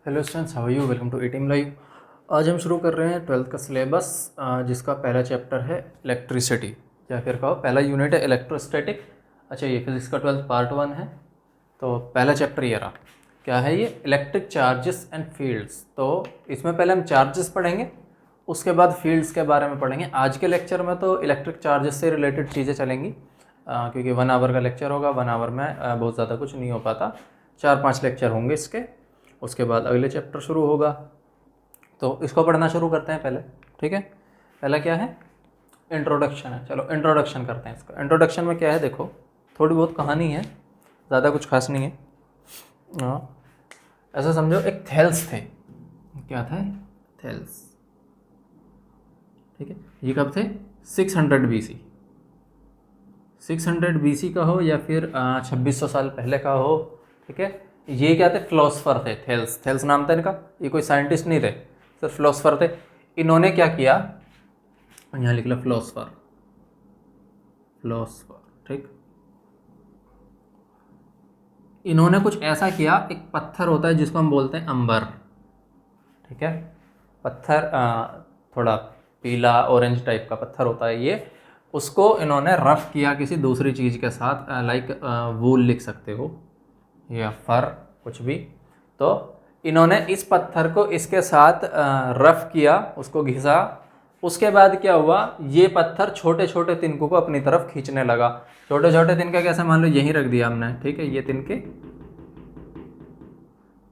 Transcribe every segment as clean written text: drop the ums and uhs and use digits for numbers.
Hello students, how are you? Welcome to ATM live. आज हम शुरू कर रहे हैं 12th का सिलेबस, जिसका पहला चैप्टर है इलेक्ट्रिसिटी, या फिर कहो पहला यूनिट है इलेक्ट्रोस्टैटिक। अच्छा, ये फिजिक्स का 12th पार्ट 1 है। तो पहला चैप्टर ये रहा। क्या है ये? Electric charges and fields. तो इसमें पहले हम चार्जेस पढ़ेंगे, उसके बाद फील्ड्स के बारे में पढ़ेंगे। आज के लेक्चर में तो इलेक्ट्रिक चार्जेस से रिलेटेड चीज़ें चलेंगी, क्योंकि 1 आवर का लेक्चर होगा। 1 आवर में बहुत ज़्यादा कुछ नहीं हो पाता, 4-5 लेक्चर होंगे इसके। उसके बाद अगले चैप्टर शुरू होगा, तो इसको पढ़ना शुरू करते हैं पहले। ठीक है, पहला क्या है? इंट्रोडक्शन है। चलो इंट्रोडक्शन करते हैं इसका। इंट्रोडक्शन में क्या है, देखो थोड़ी बहुत कहानी है, ज़्यादा कुछ खास नहीं है। ऐसा समझो, एक थेल्स थे। क्या था? थेल्स। ठीक है, ये कब थे? 600 BC। 600 BC का हो या फिर 2600 साल पहले का हो। ठीक है, ये क्या थे? फिलोसफर थे। थेल्स, थेल्स नाम था इनका। ये कोई साइंटिस्ट नहीं थे, सिर्फ फिलोसफर थे। इन्होंने क्या किया, यहाँ लिख लो फिलोसफर। फिलोसफर, ठीक। इन्होंने कुछ ऐसा किया, एक पत्थर होता है जिसको हम बोलते हैं अंबर। ठीक है, पत्थर थोड़ा पीला ऑरेंज टाइप का पत्थर होता है ये। उसको इन्होंने रफ किया किसी दूसरी चीज़ के साथ, लाइक वूल लिख सकते हो या फर, कुछ भी। तो इन्होंने इस पत्थर को इसके साथ रफ किया, उसको घिसा। उसके बाद क्या हुआ, ये पत्थर छोटे छोटे तिनकों को अपनी तरफ खींचने लगा। छोटे छोटे तिनके कैसे? मान लो यहीं रख दिया हमने, ठीक है, ये तिनके,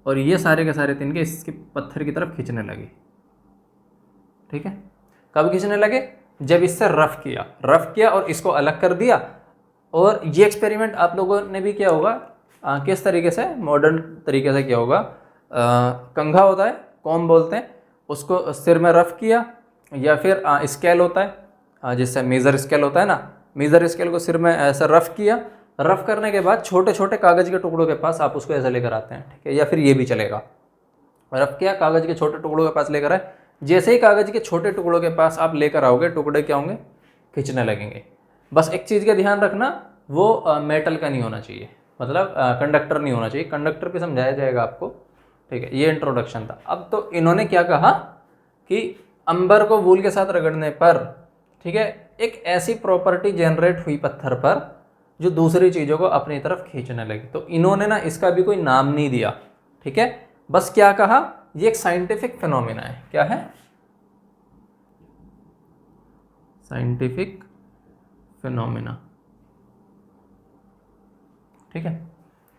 और ये सारे के सारे तिनके इसके पत्थर की तरफ खींचने लगे। ठीक है, कब खींचने लगे? जब इससे रफ किया और इसको अलग कर दिया। और ये एक्सपेरिमेंट आप लोगों ने भी किया होगा। किस तरीके से? मॉडर्न तरीके से किया होगा। कंघा होता है, कॉम बोलते हैं उसको, सिर में रफ किया, या फिर स्केल होता है, जिससे मेज़र स्केल होता है ना, मेज़र स्केल को सिर में ऐसा रफ किया। रफ करने के बाद छोटे छोटे कागज़ के टुकड़ों के पास आप उसको ऐसा लेकर आते हैं। ठीक है, या फिर ये भी चलेगा। रफ किया, कागज़ के छोटे टुकड़ों के पास लेकर आए। जैसे ही कागज़ के छोटे टुकड़ों के पास आप लेकर आओगे, टुकड़े क्या होंगे? खींचने लगेंगे। बस एक चीज़ का ध्यान रखना, वो मेटल का नहीं होना चाहिए, मतलब कंडक्टर नहीं होना चाहिए। कंडक्टर पे समझाया जाएगा आपको। ठीक है, ये इंट्रोडक्शन था। अब तो इन्होंने क्या कहा कि अंबर को वूल के साथ रगड़ने पर, ठीक है, एक ऐसी प्रॉपर्टी जनरेट हुई पत्थर पर जो दूसरी चीज़ों को अपनी तरफ खींचने लगी। तो इन्होंने ना इसका भी कोई नाम नहीं दिया। ठीक है, बस क्या कहा, ये एक साइंटिफिक फिनोमिना है। क्या है? Scientific phenomena. ठीक है,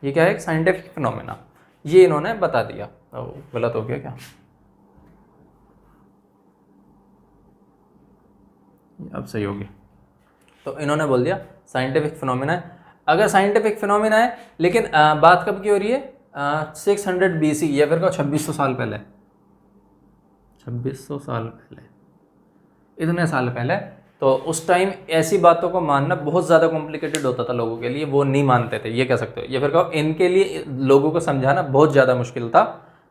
ये क्या है? एक साइंटिफिक फिनोमिना। ये इन्होंने बता दिया। गलत हो गया क्या? अब सही हो गया। तो इन्होंने बोल दिया साइंटिफिक फिनोमिना है। अगर साइंटिफिक फिनोमिना है, लेकिन बात कब की हो रही है? 600 BC, या फिर 2600 साल पहले। 2600 साल पहले, इतने साल पहले। तो उस टाइम ऐसी बातों को मानना बहुत ज़्यादा कॉम्प्लिकेटेड होता था लोगों के लिए, वो नहीं मानते थे, ये कह सकते हो। या फिर कहो इनके लिए लोगों को समझाना बहुत ज़्यादा मुश्किल था,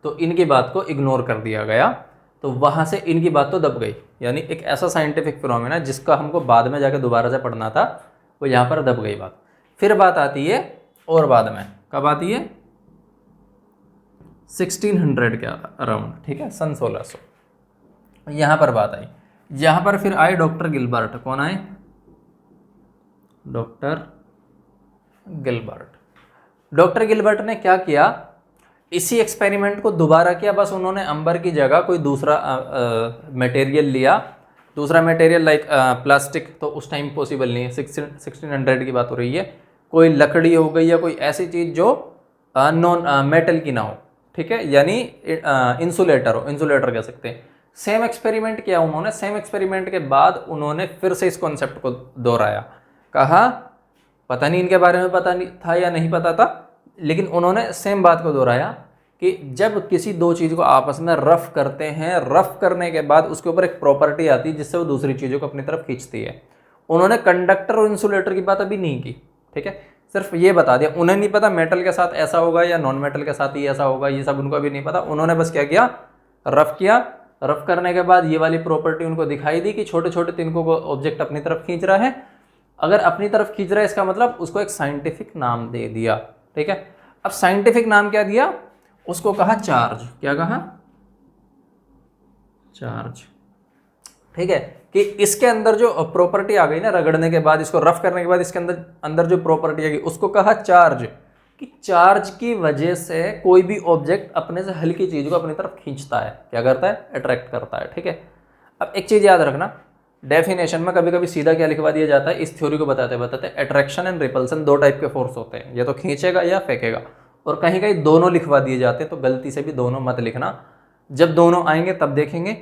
तो इनकी बात को इग्नोर कर दिया गया। तो वहाँ से इनकी बात तो दब गई। यानी एक ऐसा साइंटिफिक फिनोमेना जिसका हमको बाद में जाकर दोबारा से पढ़ना था, वो यहाँ पर दब गई बात। फिर बात आती है, और बाद में कब आती है? 1600 के अराउंड। ठीक है, सन 1600, यहाँ पर बात आई। यहाँ पर फिर आए डॉक्टर गिलबर्ट। कौन आए? Doctor Gilbert. डॉक्टर गिलबर्ट ने क्या किया, इसी एक्सपेरिमेंट को दोबारा किया। बस उन्होंने अंबर की जगह कोई दूसरा मटेरियल लिया। दूसरा मटेरियल लाइक प्लास्टिक तो उस टाइम पॉसिबल नहीं है, 1600 की बात हो रही है। कोई लकड़ी हो गई या कोई ऐसी चीज़ जो नॉन मेटल की ना हो। ठीक है, यानी इंसुलेटर हो, इंसुलेटर कह सकते हैं। सेम एक्सपेरिमेंट किया उन्होंने। सेम एक्सपेरिमेंट के बाद उन्होंने फिर से इस कॉन्सेप्ट को दोहराया। कहा, पता नहीं इनके बारे में पता नहीं था या नहीं पता था, लेकिन उन्होंने सेम बात को दोहराया कि जब किसी दो चीज़ को आपस में रफ करते हैं, रफ करने के बाद उसके ऊपर एक प्रॉपर्टी आती है जिससे वो दूसरी चीज़ों को अपनी तरफ खींचती है। उन्होंने कंडक्टर और इंसुलेटर की बात अभी नहीं की। ठीक है, सिर्फ ये बता दिया। उन्हें नहीं पता मेटल के साथ ऐसा होगा या नॉन मेटल के साथ ही ऐसा होगा, ये सब उनको अभी नहीं पता। उन्होंने बस क्या किया, रफ किया। रफ करने के बाद ये वाली प्रॉपर्टी उनको दिखाई दी कि छोटे छोटे तिनकों को ऑब्जेक्ट अपनी तरफ खींच रहा है। अगर अपनी तरफ खींच रहा है, इसका मतलब उसको एक साइंटिफिक नाम दे दिया। ठीक है, अब साइंटिफिक नाम क्या दिया? उसको कहा चार्ज। क्या कहा? चार्ज। ठीक है, कि इसके अंदर जो प्रॉपर्टी आ गई ना, रगड़ने के बाद, इसको रफ करने के बाद इसके अंदर अंदर जो प्रॉपर्टी आ गई उसको कहा चार्ज। कि चार्ज की वजह से कोई भी ऑब्जेक्ट अपने से हल्की चीज को अपनी तरफ खींचता है, क्या करता है? अट्रैक्ट करता है। ठीक है, अब एक चीज याद रखना, डेफिनेशन में कभी कभी सीधा क्या लिखवा दिया जाता है, इस थ्योरी को बताते बताते, अट्रैक्शन एंड रिपल्सन दो टाइप के फोर्स होते हैं, या तो खींचेगा या फेंकेगा, और कहीं कहीं दोनों लिखवा दिए जाते हैं, तो गलती से भी दोनों मत लिखना, जब दोनों आएंगे तब देखेंगे।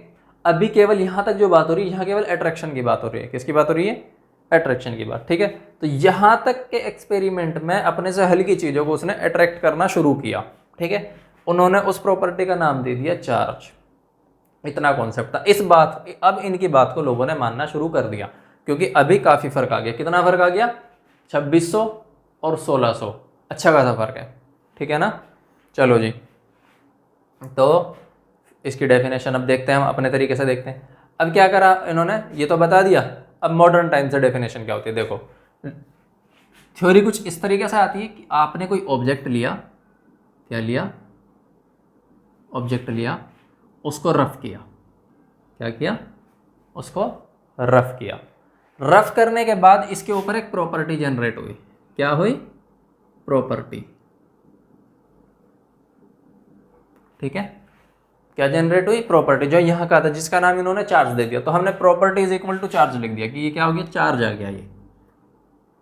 अभी केवल यहाँ तक जो बात हो रही है, यहाँ केवल अट्रैक्शन की बात हो रही है। किसकी बात हो रही है? अट्रैक्शन की बात। ठीक है, तो यहाँ तक के एक्सपेरिमेंट में अपने से हल्की चीज़ों को उसने अट्रैक्ट करना शुरू किया। ठीक है, उन्होंने उस प्रॉपर्टी का नाम दे दिया चार्ज। इतना कॉन्सेप्ट था। इस बात, अब इनकी बात को लोगों ने मानना शुरू कर दिया, क्योंकि अभी काफ़ी फर्क आ गया। कितना फर्क आ गया? 2600 और 1600, अच्छा खासा फर्क है। ठीक है ना, चलो जी, तो इसकी डेफिनेशन अब देखते हैं, हम अपने तरीके से देखते हैं। अब क्या करा इन्होंने, ये तो बता दिया। अब मॉडर्न टाइम से डेफिनेशन क्या होती है, देखो थ्योरी कुछ इस तरीके से आती है कि आपने कोई ऑब्जेक्ट लिया, क्या लिया? ऑब्जेक्ट लिया, उसको रफ किया। क्या किया? उसको रफ किया। रफ करने के बाद इसके ऊपर एक प्रॉपर्टी जनरेट हुई। क्या हुई? प्रॉपर्टी। ठीक है, क्या जनरेट हुई? प्रॉपर्टी। जो यहाँ का था, जिसका नाम इन्होंने चार्ज दे दिया, तो हमने property is equal to charge लिख दिया कि ये क्या हो गया? चार्ज आ गया ये।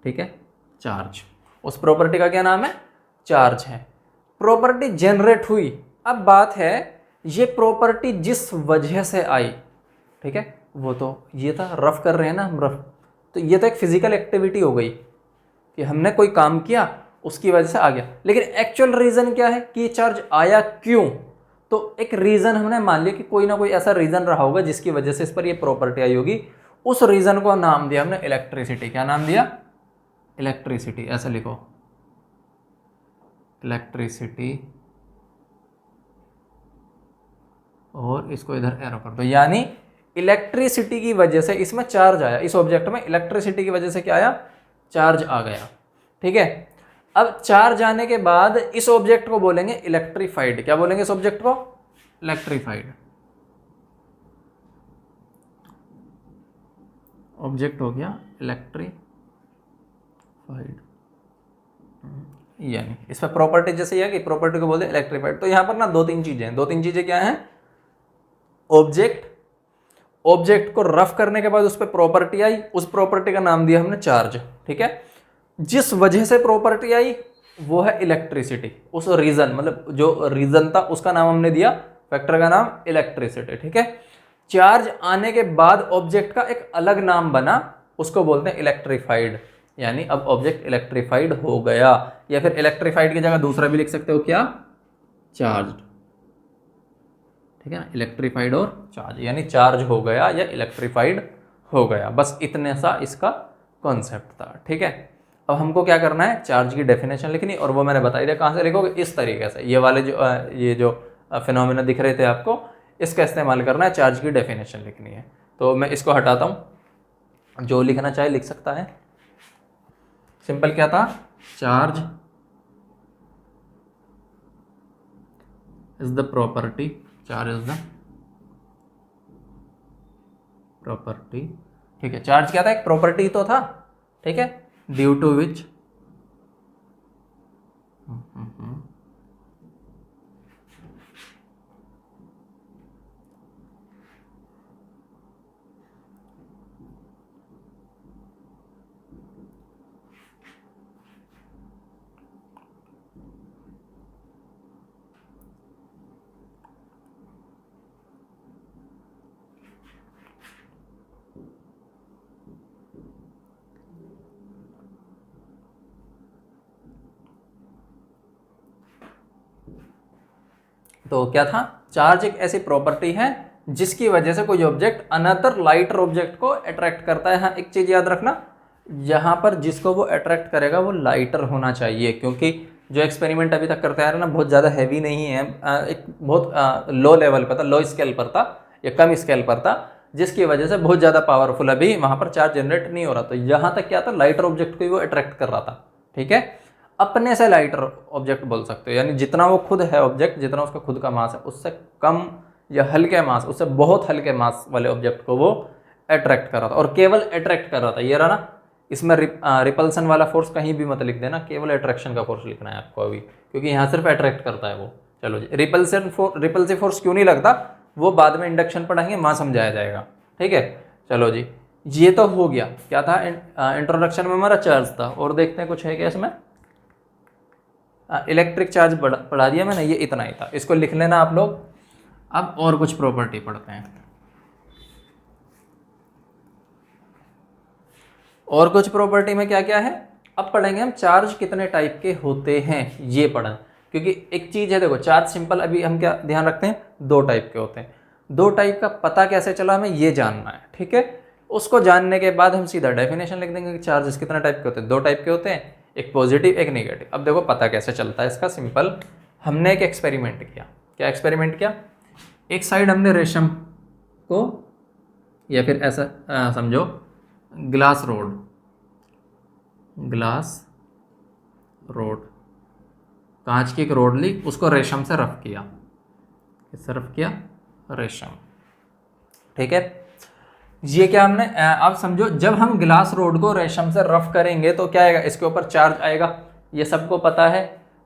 ठीक है, चार्ज। उस प्रॉपर्टी का क्या नाम है? चार्ज है। प्रॉपर्टी जनरेट हुई। अब बात है, ये प्रॉपर्टी जिस वजह से आई, ठीक है, वो तो ये था, रफ कर रहे हैं ना हम, रफ, तो ये तो एक फिजिकल एक्टिविटी हो गई कि हमने कोई काम किया, उसकी वजह से आ गया। लेकिन एक्चुअल रीजन क्या है कि ये चार्ज आया क्यों? तो एक रीजन हमने मान लिया कि कोई ना कोई ऐसा रीजन रहा होगा जिसकी वजह से इस पर ये प्रॉपर्टी आई होगी। उस रीजन को नाम दिया हमने इलेक्ट्रिसिटी। क्या नाम दिया? इलेक्ट्रिसिटी। ऐसा लिखो, इलेक्ट्रिसिटी, और इसको इधर एरो कर दो। यानी इलेक्ट्रिसिटी की वजह से इसमें चार्ज आया, इस ऑब्जेक्ट में इलेक्ट्रिसिटी की वजह से क्या आया? चार्ज आ गया। ठीक है, अब चार्ज आने के बाद इस ऑब्जेक्ट को बोलेंगे इलेक्ट्रीफाइड। क्या बोलेंगे इस ऑब्जेक्ट को? इलेक्ट्रीफाइड। ऑब्जेक्ट हो गया इलेक्ट्रीफाइड। यानी इस पर प्रॉपर्टी जैसे है कि प्रॉपर्टी को बोलते हैं इलेक्ट्रीफाइड। तो यहां पर ना दो तीन चीजें हैं। दो तीन चीजें क्या हैं? ऑब्जेक्ट, ऑब्जेक्ट को रफ करने के बाद उस पर प्रॉपर्टी आई, उस प्रॉपर्टी का नाम दिया हमने चार्ज। ठीक है, जिस वजह से प्रॉपर्टी आई वो है इलेक्ट्रिसिटी। उस रीजन, मतलब जो रीजन था उसका नाम हमने दिया, फैक्टर का नाम इलेक्ट्रिसिटी। ठीक है, चार्ज आने के बाद ऑब्जेक्ट का एक अलग नाम बना, उसको बोलते हैं इलेक्ट्रीफाइड। यानी अब ऑब्जेक्ट इलेक्ट्रीफाइड हो गया, या फिर इलेक्ट्रीफाइड की जगह दूसरा भी लिख सकते हो, क्या? चार्ज। ठीक है ना, इलेक्ट्रीफाइड और चार्ज, यानी चार्ज हो गया या इलेक्ट्रीफाइड हो गया। बस इतने सा इसका कॉन्सेप्ट था। ठीक है, अब हमको क्या करना है? चार्ज की डेफिनेशन लिखनी, और वो मैंने बता दिया कहाँ से लिखोगे, इस तरीके से। ये वाले जो ये जो फिनोमेना दिख रहे थे आपको, इसका इस्तेमाल करना है, चार्ज की डेफिनेशन लिखनी है। तो मैं इसको हटाता हूँ, जो लिखना चाहे लिख सकता है। सिंपल क्या था? Charge is the property, charge is the property. ठीक है, चार्ज क्या था? एक प्रॉपर्टी तो था। ठीक है, ड्यू टू विच तो क्या था? चार्ज एक ऐसी प्रॉपर्टी है जिसकी वजह से कोई ऑब्जेक्ट अनदर लाइटर ऑब्जेक्ट को अट्रैक्ट करता है। हाँ, एक चीज याद रखना, यहाँ पर जिसको वो अट्रैक्ट करेगा वो लाइटर होना चाहिए, क्योंकि जो एक्सपेरिमेंट अभी तक करते आ रहे हैं ना, बहुत ज़्यादा हैवी नहीं है, एक बहुत लो लेवल पर था, लो स्केल पर था या कम स्केल पर था, जिसकी वजह से बहुत ज़्यादा पावरफुल अभी वहाँ पर चार्ज जनरेट नहीं हो रहा। तो यहाँ तक क्या था? लाइटर ऑब्जेक्ट को ही वो अट्रैक्ट कर रहा था। ठीक है, अपने से लाइटर ऑब्जेक्ट बोल सकते हो, यानी जितना वो खुद है ऑब्जेक्ट, जितना उसका खुद का मास है उससे कम या हल्के मास, उससे बहुत हल्के मास वाले ऑब्जेक्ट को वो अट्रैक्ट कर रहा था, और केवल अट्रैक्ट कर रहा था। ये रहा ना, इसमें रिपल्सन वाला फोर्स कहीं भी मत लिख देना, केवल अट्रैक्शन का फोर्स लिखना है आपको अभी, क्योंकि यहाँ सिर्फ अट्रैक्ट करता है वो। चलो जी, रिपल्सिव फोर्स क्यों नहीं लगता वो बाद में इंडक्शन पढ़ाएंगे, वहाँ समझाया जाएगा, ठीक है। चलो जी, ये तो हो गया, क्या था इंट्रोडक्शन में हमारा चार्ज था, और देखते हैं कुछ है क्या इसमें। इलेक्ट्रिक चार्ज पढ़ा दिया मैंने, ये इतना ही था, इसको लिख लेना आप लोग। अब और कुछ प्रॉपर्टी पढ़ते हैं, और कुछ प्रॉपर्टी में क्या क्या है अब पढ़ेंगे हम। चार्ज कितने टाइप के होते हैं ये पढ़ें, क्योंकि एक चीज है, देखो चार्ज सिंपल अभी हम क्या ध्यान रखते हैं, 2 टाइप के होते हैं। 2 टाइप का पता कैसे चला हमें ये जानना है, ठीक है। उसको जानने के बाद हम सीधा डेफिनेशन लिख देंगे कि चार्जेस कितने टाइप के होते हैं। 2 टाइप के होते हैं, एक पॉजिटिव एक नेगेटिव। अब देखो पता कैसे चलता है इसका, सिंपल, हमने एक एक्सपेरिमेंट किया। क्या एक्सपेरिमेंट किया, एक साइड हमने रेशम को, या फिर ऐसा समझो ग्लास रोड, कांच की एक रोड ली, उसको रेशम से रफ किया। किससे रफ किया, रेशम, ठीक है। ये क्या हमने, आप समझो जब हम ग्लास रोड को रेशम से रफ करेंगे तो क्या आएगा, इसके ऊपर चार्ज आएगा, ये सबको पता है।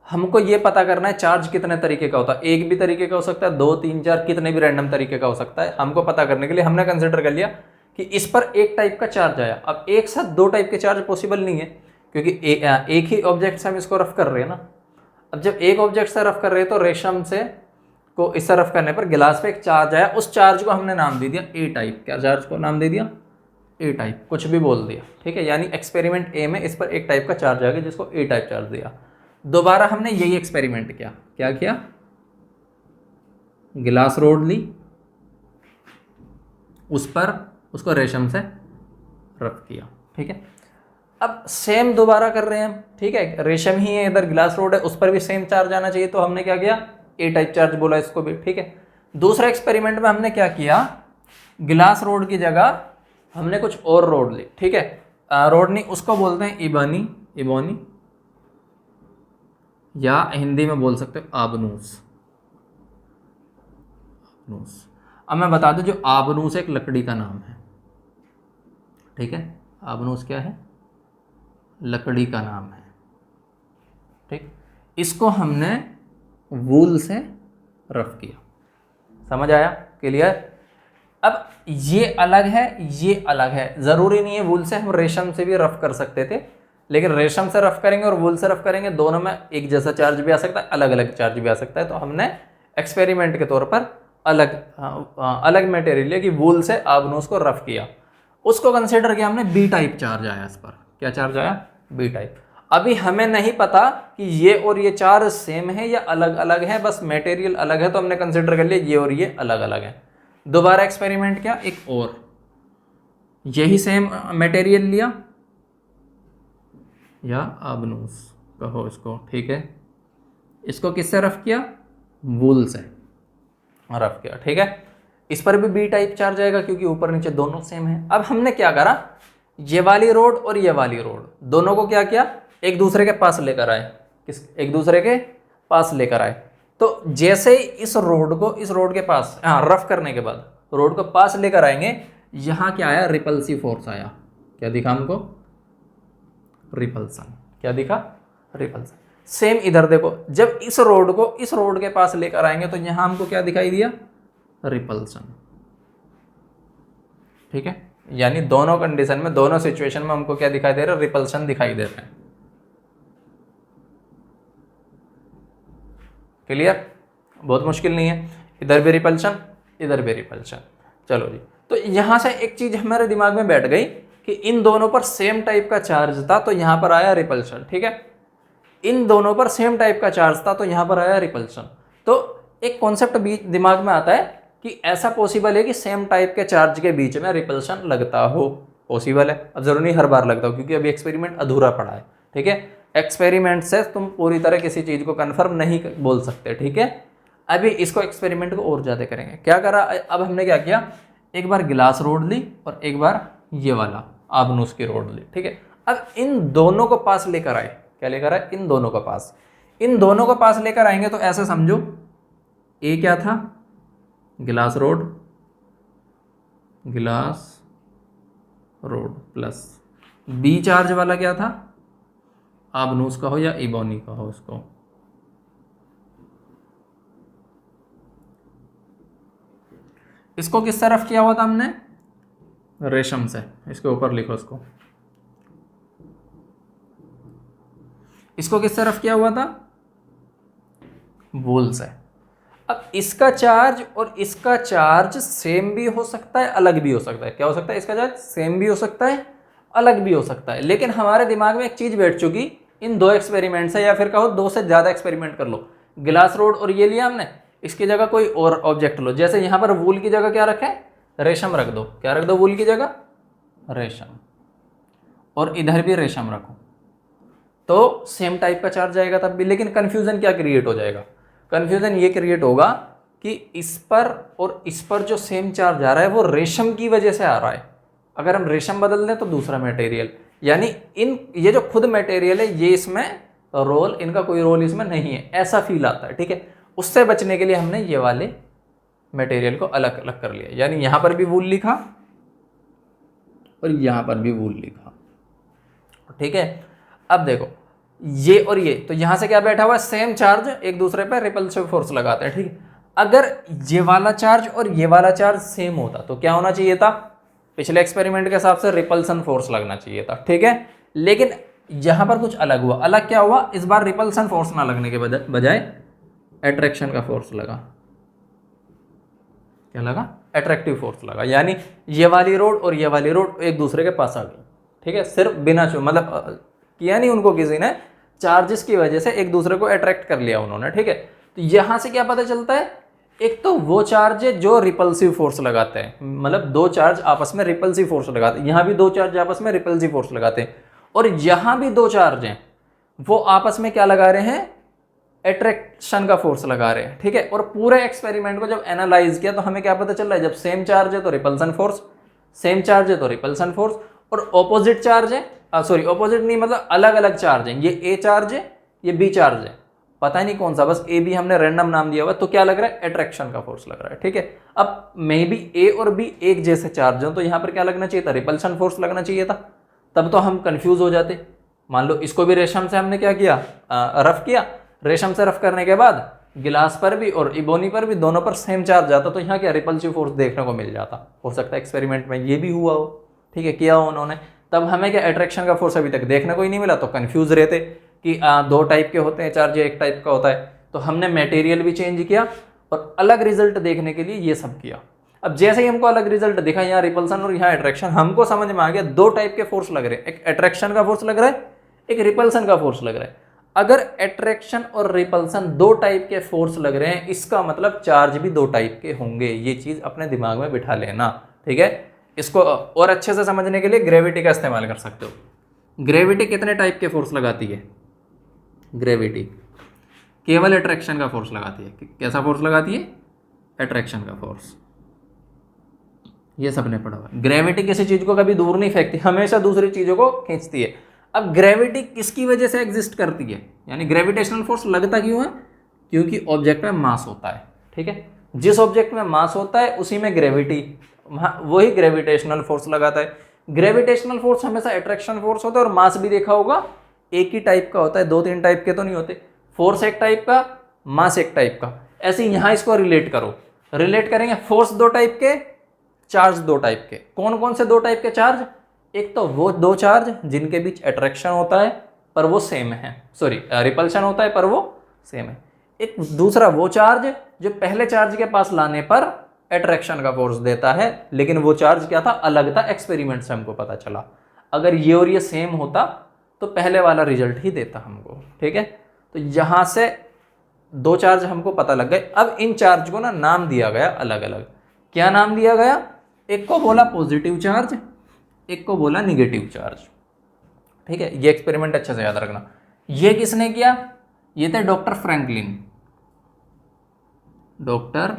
हमको ये पता करना है चार्ज कितने तरीके का होता है, एक भी तरीके का हो सकता है, 2 3 4 कितने भी रैंडम तरीके का हो सकता है। हमको पता करने के लिए हमने कंसिडर कर लिया कि इस पर एक टाइप का चार्ज आया। अब एक साथ 2 टाइप के चार्ज पॉसिबल नहीं है, क्योंकि एक ही ऑब्जेक्ट से हम इसको रफ कर रहे हैं ना। अब जब एक ऑब्जेक्ट से रफ कर रहे हैं तो रेशम से को इस रफ करने पर गिलास पे एक चार्ज आया, उस चार्ज को हमने नाम दे दिया ए टाइप। क्या चार्ज को नाम दे दिया, ए टाइप, कुछ भी बोल दिया, ठीक है। यानी एक्सपेरिमेंट ए में इस पर एक टाइप का चार्ज आ गया जिसको ए टाइप चार्ज दिया। दोबारा हमने यही एक्सपेरिमेंट किया, क्या किया, गिलास रोड ली, उस पर उसको रेशम से रफ किया, ठीक है। अब सेम दोबारा कर रहे हैं हम, ठीक है, रेशम ही है, इधर ग्लास रोड है, उस पर भी सेम चार्ज आना चाहिए, तो हमने क्या किया, ए टाइप चार्ज बोला इसको भी, ठीक है। दूसरा एक्सपेरिमेंट में हमने क्या किया, गिलास रोड की जगह हमने कुछ और रोड ली, ठीक है। रोड नहीं, उसको बोलते हैं इबोनी, या हिंदी में बोल सकते हो आबनूस। अब मैं बता दूं, जो आबनूस एक लकड़ी का नाम है, ठीक है। आबनूस क्या है, लकड़ी का नाम है, ठीक। इसको हमने वूल से रफ किया, समझ आया, क्लियर। अब ये अलग है, ये अलग है, जरूरी नहीं है वूल से, हम रेशम से भी रफ कर सकते थे, लेकिन रेशम से रफ करेंगे और वूल से रफ करेंगे, दोनों में एक जैसा चार्ज भी आ सकता है, अलग अलग चार्ज भी आ सकता है। तो हमने एक्सपेरिमेंट के तौर पर अलग मटेरियल है कि वूल से आबनूस को रफ किया, उसको कंसिडर किया हमने, बी टाइप चार्ज आया इस पर। क्या चार्ज आया, बी टाइप। अभी हमें नहीं पता कि ये और ये चार्ज सेम है या अलग अलग है, बस मटेरियल अलग है, तो हमने कंसिडर कर लिया ये और ये अलग अलग है। दोबारा एक्सपेरिमेंट किया, एक और यही सेम मटेरियल लिया, या आबनूस कहो इसको, ठीक है। इसको किससे रफ किया, वूल से रफ किया, ठीक है। इस पर भी बी टाइप चार्ज आएगा क्योंकि ऊपर नीचे दोनों सेम है। अब हमने क्या करा, ये वाली रोड और ये वाली रोड दोनों को क्या किया, एक दूसरे के पास लेकर आए। एक दूसरे के पास लेकर आए। तो जैसे ही इस रोड को इस रोड के पास, रफ करने के बाद रोड को पास लेकर आएंगे, यहां क्या आया, रिपल्सिव फोर्स आया। क्या दिखा हमको, रिपल्सन। क्या दिखा, रिपल्सन। सेम इधर देखो, जब इस रोड को इस रोड के पास लेकर आएंगे तो यहां हमको क्या दिखाई दिया, रिपल्सन, ठीक है। यानी दोनों कंडीशन में, दोनों सिचुएशन में हमको क्या दिखाई दे रहा है, रिपल्सन दिखाई दे रहा है। क्लियर, बहुत मुश्किल नहीं है, इधर भी रिपल्शन इधर भी रिपल्शन। चलो जी, तो यहां से एक चीज हमारे दिमाग में बैठ गई कि इन दोनों पर सेम टाइप का चार्ज था तो यहां पर आया रिपल्शन, ठीक है। इन दोनों पर सेम टाइप का चार्ज था तो यहां पर आया रिपल्शन। तो एक कॉन्सेप्ट दिमाग में आता है कि ऐसा पॉसिबल है कि सेम टाइप के चार्ज के बीच में रिपल्शन लगता हो, पॉसिबल है। अब जरूरी नहीं हर बार लगता हो, क्योंकि अभी एक्सपेरिमेंट अधूरा पड़ा है, ठीक है। एक्सपेरिमेंट से तुम पूरी तरह किसी चीज को कंफर्म नहीं बोल सकते, ठीक है। अभी इसको एक्सपेरिमेंट को और ज्यादा करेंगे। क्या करा, अब हमने क्या किया, एक बार गिलास रोड ली और एक बार ये वाला आबनूस की रोड ली, ठीक है। अब इन दोनों को पास लेकर आए, क्या लेकर आए, इन दोनों का पास। इन दोनों का पास लेकर आएंगे तो ऐसे समझो, ए क्या था, गिलास रोड, गिलास रोड, प्लस बी चार्ज वाला क्या था, आबनूस का हो या इबोनी का हो उसको, इसको किस तरफ किया हुआ था हमने, रेशम से। इसके ऊपर लिखो इसको किस तरफ किया हुआ था, वूल से। अब इसका चार्ज और इसका चार्ज सेम भी हो सकता है, अलग भी हो सकता है। क्या हो सकता है, इसका चार्ज सेम भी हो सकता है, अलग भी हो सकता है। लेकिन हमारे दिमाग में एक चीज बैठ चुकी, इन दो एक्सपेरिमेंट से, या फिर कहो दो से ज्यादा एक्सपेरिमेंट कर लो, गिलास रोड और ये लिया हमने, इसकी जगह कोई और ऑब्जेक्ट लो। जैसे यहां पर वूल की जगह क्या रखे, रेशम रख दो। क्या रख दो वूल की जगह, रेशम, और इधर भी रेशम रखो, तो सेम टाइप का चार्ज आएगा तब भी। लेकिन कंफ्यूजन क्या क्रिएट हो जाएगा, कंफ्यूजन ये क्रिएट होगा कि इस पर और इस पर जो सेम चार्ज आ रहा है वो रेशम की वजह से आ रहा है। अगर हम रेशम बदल दें तो दूसरा मटेरियल, यानी इन ये जो खुद मटेरियल है ये इसमें रोल, इनका कोई रोल इसमें नहीं है, ऐसा फील आता है। ठीक है, उससे बचने के लिए हमने ये वाले मटेरियल को अलग अलग कर लिया। यानी यहां पर भी वूल लिखा और यहां पर भी वूल लिखा। ठीक है, अब देखो ये और ये, तो यहां से क्या बैठा हुआ है, सेम चार्ज, एक दूसरे पर रिपल्सिव फोर्स लगाते हैं। ठीक है, अगर ये वाला चार्ज और ये वाला चार्ज सेम होता तो क्या होना चाहिए था, पिछले एक्सपेरिमेंट के हिसाब से रिपल्सन फोर्स लगना चाहिए था। ठीक है, लेकिन यहां पर कुछ अलग हुआ। अलग क्या हुआ, इस बार रिपल्सन फोर्स ना लगने के बजाय अट्रैक्शन का फोर्स लगा। क्या लगा, अट्रैक्टिव फोर्स लगा। यानी ये वाली रोड और ये वाली रोड एक दूसरे के पास आ गई। ठीक है, सिर्फ बिना मतलब किया नहीं उनको किसी ने, चार्जेस की वजह से एक दूसरे को अट्रैक्ट कर लिया उन्होंने। ठीक है, तो यहां से क्या पता चलता है, एक तो वो चार्ज है जो रिपल्सिव फोर्स लगाते हैं, मतलब दो चार्ज आपस में रिपल्सिव फोर्स लगाते हैं, यहां भी दो चार्ज आपस में रिपल्सिव फोर्स लगाते हैं, और यहां भी दो चार्ज हैं वो आपस में क्या लगा रहे हैं, अट्रैक्शन का फोर्स लगा रहे हैं। ठीक है, और पूरे एक्सपेरिमेंट को जब एनालाइज किया तो हमें क्या पता चल रहा है, जब सेम चार्ज है तो रिपल्सन फोर्स, सेम चार्ज है तो रिपल्सन फोर्स, और ऑपोजिट चार्ज है, सॉरी ऑपोजिट नहीं मतलब अलग अलग चार्ज है, ये ए चार्ज है ये बी चार्ज है, पता ही नहीं कौन सा, बस ए बी हमने रैंडम नाम दिया हुआ, तो क्या लग रहा है, अट्रैक्शन का फोर्स लग रहा है। ठीक है, अब मे बी ए और बी एक जैसे चार्ज हो तो यहां पर क्या लगना चाहिए था, रिपल्सन फोर्स लगना चाहिए था, तब तो हम कंफ्यूज हो जाते। मान लो इसको भी रेशम से हमने क्या किया, रफ किया, रेशम से रफ करने के बाद गिलास पर भी और इबोनी पर भी दोनों पर सेम चार्ज आता तो यहाँ क्या रिपल्सिव फोर्स देखने को मिल जाता। हो सकता है एक्सपेरिमेंट में ये भी हुआ हो। ठीक है, किया हो उन्होंने, तब हमें क्या अट्रैक्शन का फोर्स अभी तक देखने को ही नहीं मिला, तो कंफ्यूज रहते कि दो टाइप के होते हैं चार्ज या एक टाइप का होता है। तो हमने मटेरियल भी चेंज किया और अलग रिजल्ट देखने के लिए ये सब किया। अब जैसे ही हमको अलग रिजल्ट दिखा, यहाँ रिपल्सन और यहाँ अट्रैक्शन, हमको समझ में आ गया दो टाइप के फोर्स लग रहे हैं, एक अट्रैक्शन का फोर्स लग रहा है, एक रिपल्सन का फोर्स लग रहा है। अगर अट्रैक्शन और रिपल्सन दो टाइप के फोर्स लग रहे हैं, इसका मतलब चार्ज भी दो टाइप के होंगे। ये चीज अपने दिमाग में बिठा लेना। ठीक है, इसको और अच्छे से समझने के लिए ग्रेविटी का इस्तेमाल कर सकते हो। ग्रेविटी कितने टाइप के फोर्स लगाती है, ग्रेविटी केवल अट्रैक्शन का फोर्स लगाती है। कैसा फोर्स लगाती है, अट्रैक्शन का फोर्स। ये सबने पढ़ा हुआ। ग्रेविटी किसी चीज को कभी दूर नहीं फेंकती, हमेशा दूसरी चीजों को खींचती है। अब ग्रेविटी किसकी वजह से एग्जिस्ट करती है, यानी ग्रेविटेशनल फोर्स लगता क्यों है, क्योंकि ऑब्जेक्ट में मास होता है। ठीक है, जिस ऑब्जेक्ट में मास होता है उसी में ग्रेविटी, वही ग्रेविटेशनल फोर्स लगाता है। ग्रेविटेशनल फोर्स हमेशा अट्रैक्शन फोर्स होता है, और मास भी देखा होगा एक ही टाइप का होता है, दो तीन टाइप के तो नहीं होते। फोर्स एक टाइप का, मास एक टाइप का। ऐसे यहां इसको रिलेट करो, रिलेट करेंगे, फोर्स दो टाइप के, चार्ज दो टाइप के। कौन कौन से दो टाइप के चार्ज, एक तो वो दो चार्ज जिनके बीच अट्रैक्शन होता है पर वो सेम है, सॉरी रिपल्शन होता है पर वो सेम है। एक दूसरा वो चार्ज जो पहले चार्ज के पास लाने पर अट्रैक्शन का फोर्स देता है, लेकिन वो चार्ज क्या था, अलग था, एक्सपेरिमेंट से हमको पता चला। अगर ये और ये सेम होता तो पहले वाला रिजल्ट ही देता हमको। ठीक है, तो यहां से दो चार्ज हमको पता लग गए। अब इन चार्ज को ना नाम दिया गया अलग अलग। क्या नाम दिया गया, एक को बोला पॉजिटिव चार्ज, एक को बोला निगेटिव चार्ज। ठीक है, ये एक्सपेरिमेंट अच्छे से याद रखना। ये किसने किया, ये थे डॉक्टर फ्रैंकलिन। डॉक्टर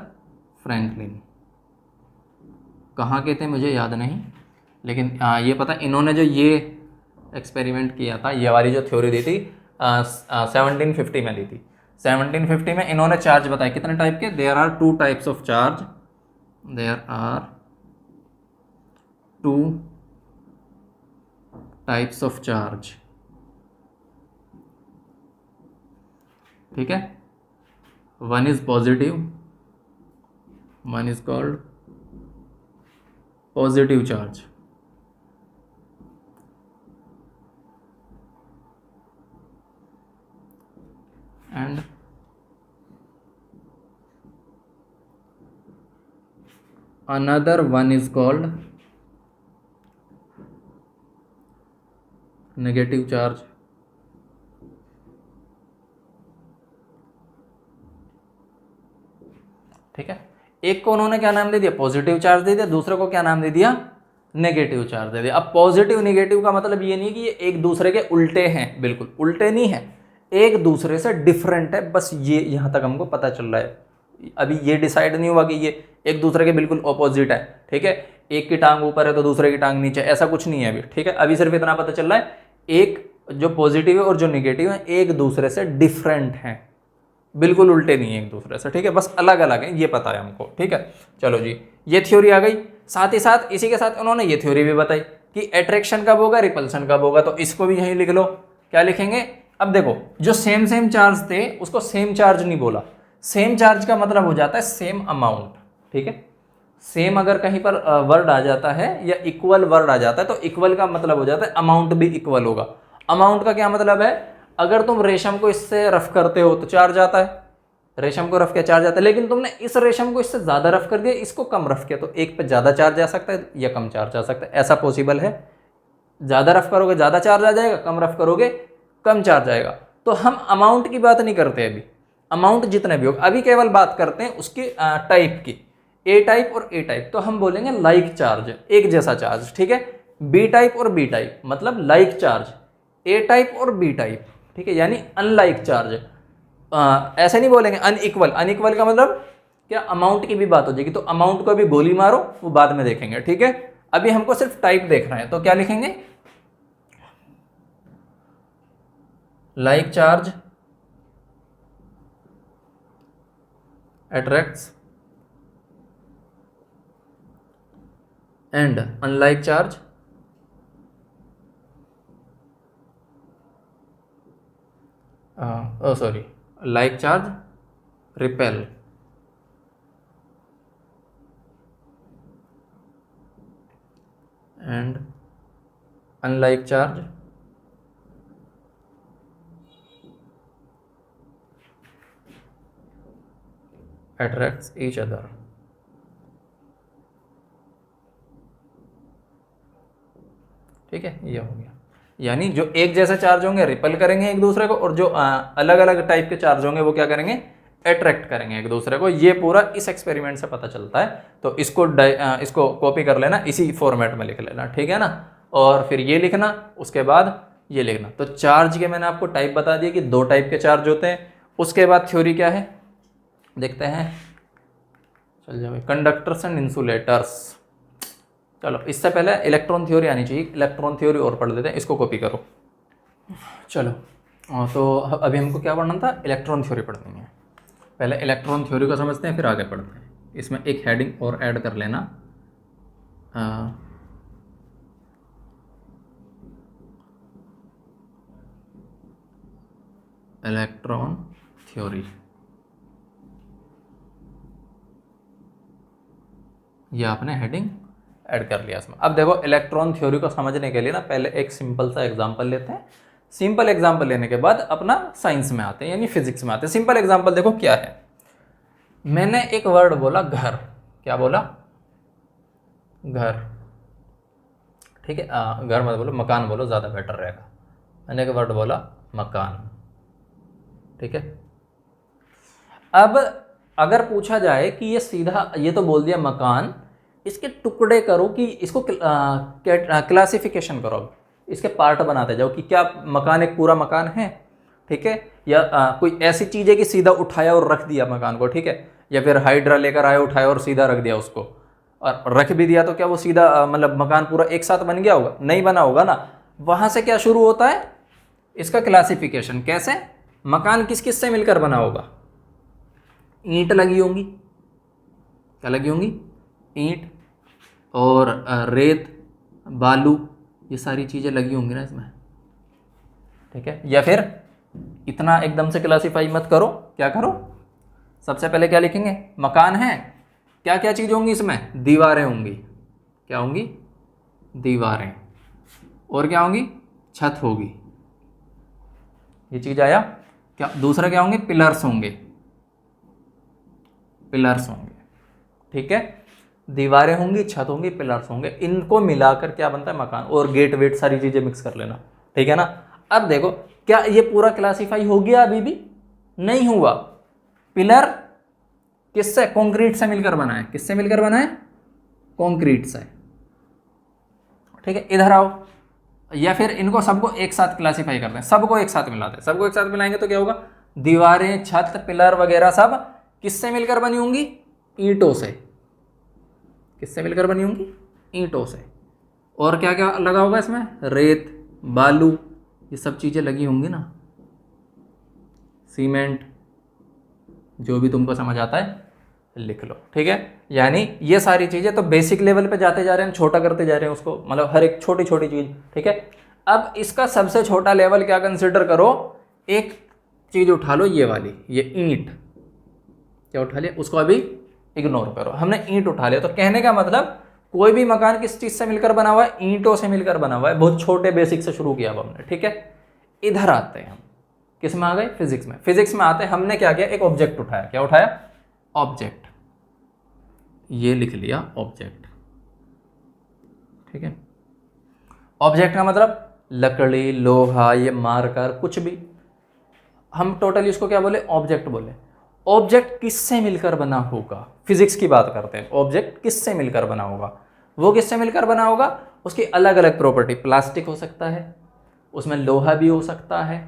फ्रैंकलिन कहाँ के थे मुझे याद नहीं, लेकिन ये पता, इन्होंने जो ये एक्सपेरिमेंट किया था, ये वाली जो थ्योरी दी थी, 1750 में ली थी। 1750 में इन्होंने चार्ज बताए कितने टाइप के, there are two types of charge, there are two types of charge, ठीक है। One is positive, one is called positive charge, and another one is called negative charge, ठीक है। एक को उन्होंने क्या नाम दे दिया, पॉजिटिव चार्ज दे दिया, दूसरे को क्या नाम दे दिया, नेगेटिव चार्ज दे दिया। अब पॉजिटिव नेगेटिव का मतलब ये नहीं कि ये एक दूसरे के उल्टे हैं, बिल्कुल उल्टे नहीं है, एक दूसरे से डिफरेंट है, बस ये यहाँ तक हमको पता चल रहा है। अभी ये डिसाइड नहीं हुआ कि ये एक दूसरे के बिल्कुल ऑपोजिट है, ठीक है, एक की टांग ऊपर है तो दूसरे की टांग नीचे, ऐसा कुछ नहीं है अभी, ठीक है। अभी सिर्फ इतना पता चल रहा है एक जो पॉजिटिव है और जो नेगेटिव है एक दूसरे से डिफरेंट हैं, बिल्कुल उल्टे नहीं है एक दूसरे से, ठीक है, बस अलग अलग है, ये पता है हमको, ठीक है। चलो जी, ये थ्योरी आ गई। साथ ही साथ इसी के साथ उन्होंने ये थ्योरी भी बताई कि अट्रैक्शन कब होगा, रिपल्शन कब होगा, तो इसको भी यहीं लिख लो। क्या लिखेंगे, अब देखो जो सेम सेम चार्ज थे उसको सेम चार्ज नहीं बोला, सेम चार्ज का मतलब हो जाता है सेम अमाउंट, ठीक है। सेम अगर कहीं पर वर्ड आ जाता है या इक्वल वर्ड आ जाता है तो इक्वल का मतलब हो जाता है अमाउंट भी इक्वल होगा। अमाउंट का क्या मतलब है, अगर तुम रेशम को इससे रफ करते हो तो चार्ज आता है, रेशम को रफ किया चार्ज आता है, लेकिन तुमने इस रेशम को इससे ज़्यादा रफ कर दिया, इसको कम रफ किया, तो एक पे ज़्यादा चार्ज आ सकता है या कम चार्ज आ सकता है, ऐसा पॉसिबल है। ज़्यादा रफ करोगे ज़्यादा चार्ज आ जाएगा, कम रफ करोगे कम चार्ज आएगा। तो हम अमाउंट की बात नहीं करते अभी, अमाउंट जितने भी होगा, अभी केवल बात करते हैं उसकी टाइप की, ए टाइप और ए टाइप। तो हम बोलेंगे लाइक चार्ज, एक जैसा चार्ज, ठीक है। बी टाइप और बी टाइप मतलब लाइक चार्ज, ए टाइप और बी टाइप, ठीक है, यानी अनलाइक चार्ज। ऐसे नहीं बोलेंगे अनइक्वल, अनइक्वल का मतलब क्या, अमाउंट की भी बात हो जाएगी, तो अमाउंट को भी गोली मारो, वो बाद में देखेंगे, ठीक है। अभी हमको सिर्फ टाइप देखना है, तो क्या लिखेंगे, like charge attracts and unlike charge like charge repel, and unlike charge attracts each other, ठीक है। ये हो गया, यानी जो एक जैसे चार्ज होंगे रिपल करेंगे एक दूसरे को, और जो अलग अलग टाइप के चार्ज होंगे वो क्या करेंगे, अट्रैक्ट करेंगे एक दूसरे को। ये पूरा इस एक्सपेरिमेंट से पता चलता है, तो इसको कॉपी कर लेना, इसी फॉर्मेट में लिख लेना, ठीक है ना। और फिर ये लिखना, उसके बाद ये लिखना। तो चार्ज के मैंने आपको टाइप बता दिया कि दो टाइप के चार्ज होते हैं। उसके बाद थ्योरी क्या है देखते हैं, चल जाओ, कंडक्टर्स एंड इंसुलेटर्स। चलो इससे पहले इलेक्ट्रॉन थ्योरी आनी चाहिए, इलेक्ट्रॉन थ्योरी और पढ़ लेते हैं, इसको कॉपी करो। चलो तो अभी हमको क्या पढ़ना था, इलेक्ट्रॉन थ्योरी पढ़नी है। पहले इलेक्ट्रॉन थ्योरी को समझते हैं फिर आगे पढ़ते हैं। इसमें एक हेडिंग और ऐड कर लेना, इलेक्ट्रॉन थ्योरी, ये आपने हेडिंग ऐड कर लिया इसमें। अब देखो इलेक्ट्रॉन थ्योरी को समझने के लिए ना पहले एक सिंपल सा एग्जांपल लेते हैं, सिंपल एग्जांपल लेने के बाद अपना साइंस में आते हैं यानी फिजिक्स में आते हैं। सिंपल एग्जांपल देखो क्या है, मैंने एक वर्ड बोला घर, क्या बोला, घर, ठीक है, घर मत बोलो, मकान बोलो, ज़्यादा बेटर रहेगा। मैंने एक वर्ड बोला मकान, ठीक है। अब अगर पूछा जाए कि ये सीधा, ये तो बोल दिया मकान, इसके टुकड़े करो कि इसको क्लासिफिकेशन करो, इसके पार्ट बनाते जाओ कि क्या मकान एक पूरा मकान है, ठीक है, या कोई ऐसी चीज़ है कि सीधा उठाया और रख दिया मकान को, ठीक है, या फिर हाइड्रा लेकर आया उठाया और सीधा रख दिया उसको, और रख भी दिया तो क्या वो सीधा मतलब मकान पूरा एक साथ बन गया होगा, नहीं बना होगा ना। वहाँ से क्या शुरू होता है, इसका क्लासिफिकेशन कैसे, मकान किस किस से मिलकर बना होगा, ईंट लगी होंगी, क्या लगी होंगी, ईंट और रेत बालू, ये सारी चीज़ें लगी होंगी ना इसमें, ठीक है। या फिर इतना एकदम से क्लासीफाई मत करो, क्या करो, सबसे पहले क्या लिखेंगे, मकान है, क्या क्या चीज़ होंगी इसमें, दीवारें होंगी, क्या होंगी, दीवारें, और क्या होंगी, छत होगी, ये चीज़ आया क्या। दूसरा क्या होंगे, पिलर्स होंगे, पिलर्स होंगे, ठीक है, दीवारें होंगी, छत होंगी, पिलर्स होंगे, इनको मिलाकर क्या बनता है, मकान, और गेट वेट सारी चीज़ें मिक्स कर लेना, ठीक है ना। अब देखो क्या ये पूरा क्लासीफाई हो गया, अभी भी नहीं हुआ। पिलर किससे, कंक्रीट से मिलकर बना है, किससे मिलकर बना है, कंक्रीट से, ठीक है। इधर आओ, या फिर इनको सबको एक साथ क्लासीफाई करते हैं, सबको एक साथ मिलाते हैं, सबको एक साथ मिलाएंगे तो क्या होगा, दीवारें छत पिलर वगैरह सब किससे मिलकर बनी होंगी, ईंटों से, किससे मिलकर बनी होंगी, ईंटों से। और क्या क्या लगा होगा इसमें, रेत बालू, ये सब चीज़ें लगी होंगी ना, सीमेंट, जो भी तुमको समझ आता है लिख लो, ठीक है। यानी ये सारी चीज़ें तो बेसिक लेवल पे जाते जा रहे हैं, छोटा करते जा रहे हैं उसको, मतलब हर एक छोटी छोटी चीज़, ठीक है। अब इसका सबसे छोटा लेवल क्या कंसिडर करो, एक चीज़ उठा लो, ये वाली, ये ईंट, क्या उठा लिया, उसको अभी इग्नोर करो, हमने ईंट उठा लिया। तो कहने का मतलब कोई भी मकान किस चीज़ से मिलकर बना हुआ है, ईंटों से मिलकर बना हुआ है, बहुत छोटे बेसिक से शुरू किया अब हमने, ठीक है। इधर आते हैं हम, किस में आ गए, फिजिक्स में। फिजिक्स में आते हैं, हमने क्या किया, एक ऑब्जेक्ट उठाया, क्या उठाया, ऑब्जेक्ट, ये लिख लिया ऑब्जेक्ट, ठीक है। ऑब्जेक्ट का मतलब लकड़ी लोहा, ये मार्कर कुछ भी, हम टोटली इसको क्या बोले, ऑब्जेक्ट बोले। ऑब्जेक्ट किससे मिलकर बना होगा, फिजिक्स की बात करते हैं, ऑब्जेक्ट किससे मिलकर बना होगा, वो किससे मिलकर बना होगा, उसकी अलग अलग प्रॉपर्टी, प्लास्टिक हो सकता है, उसमें लोहा भी हो सकता है,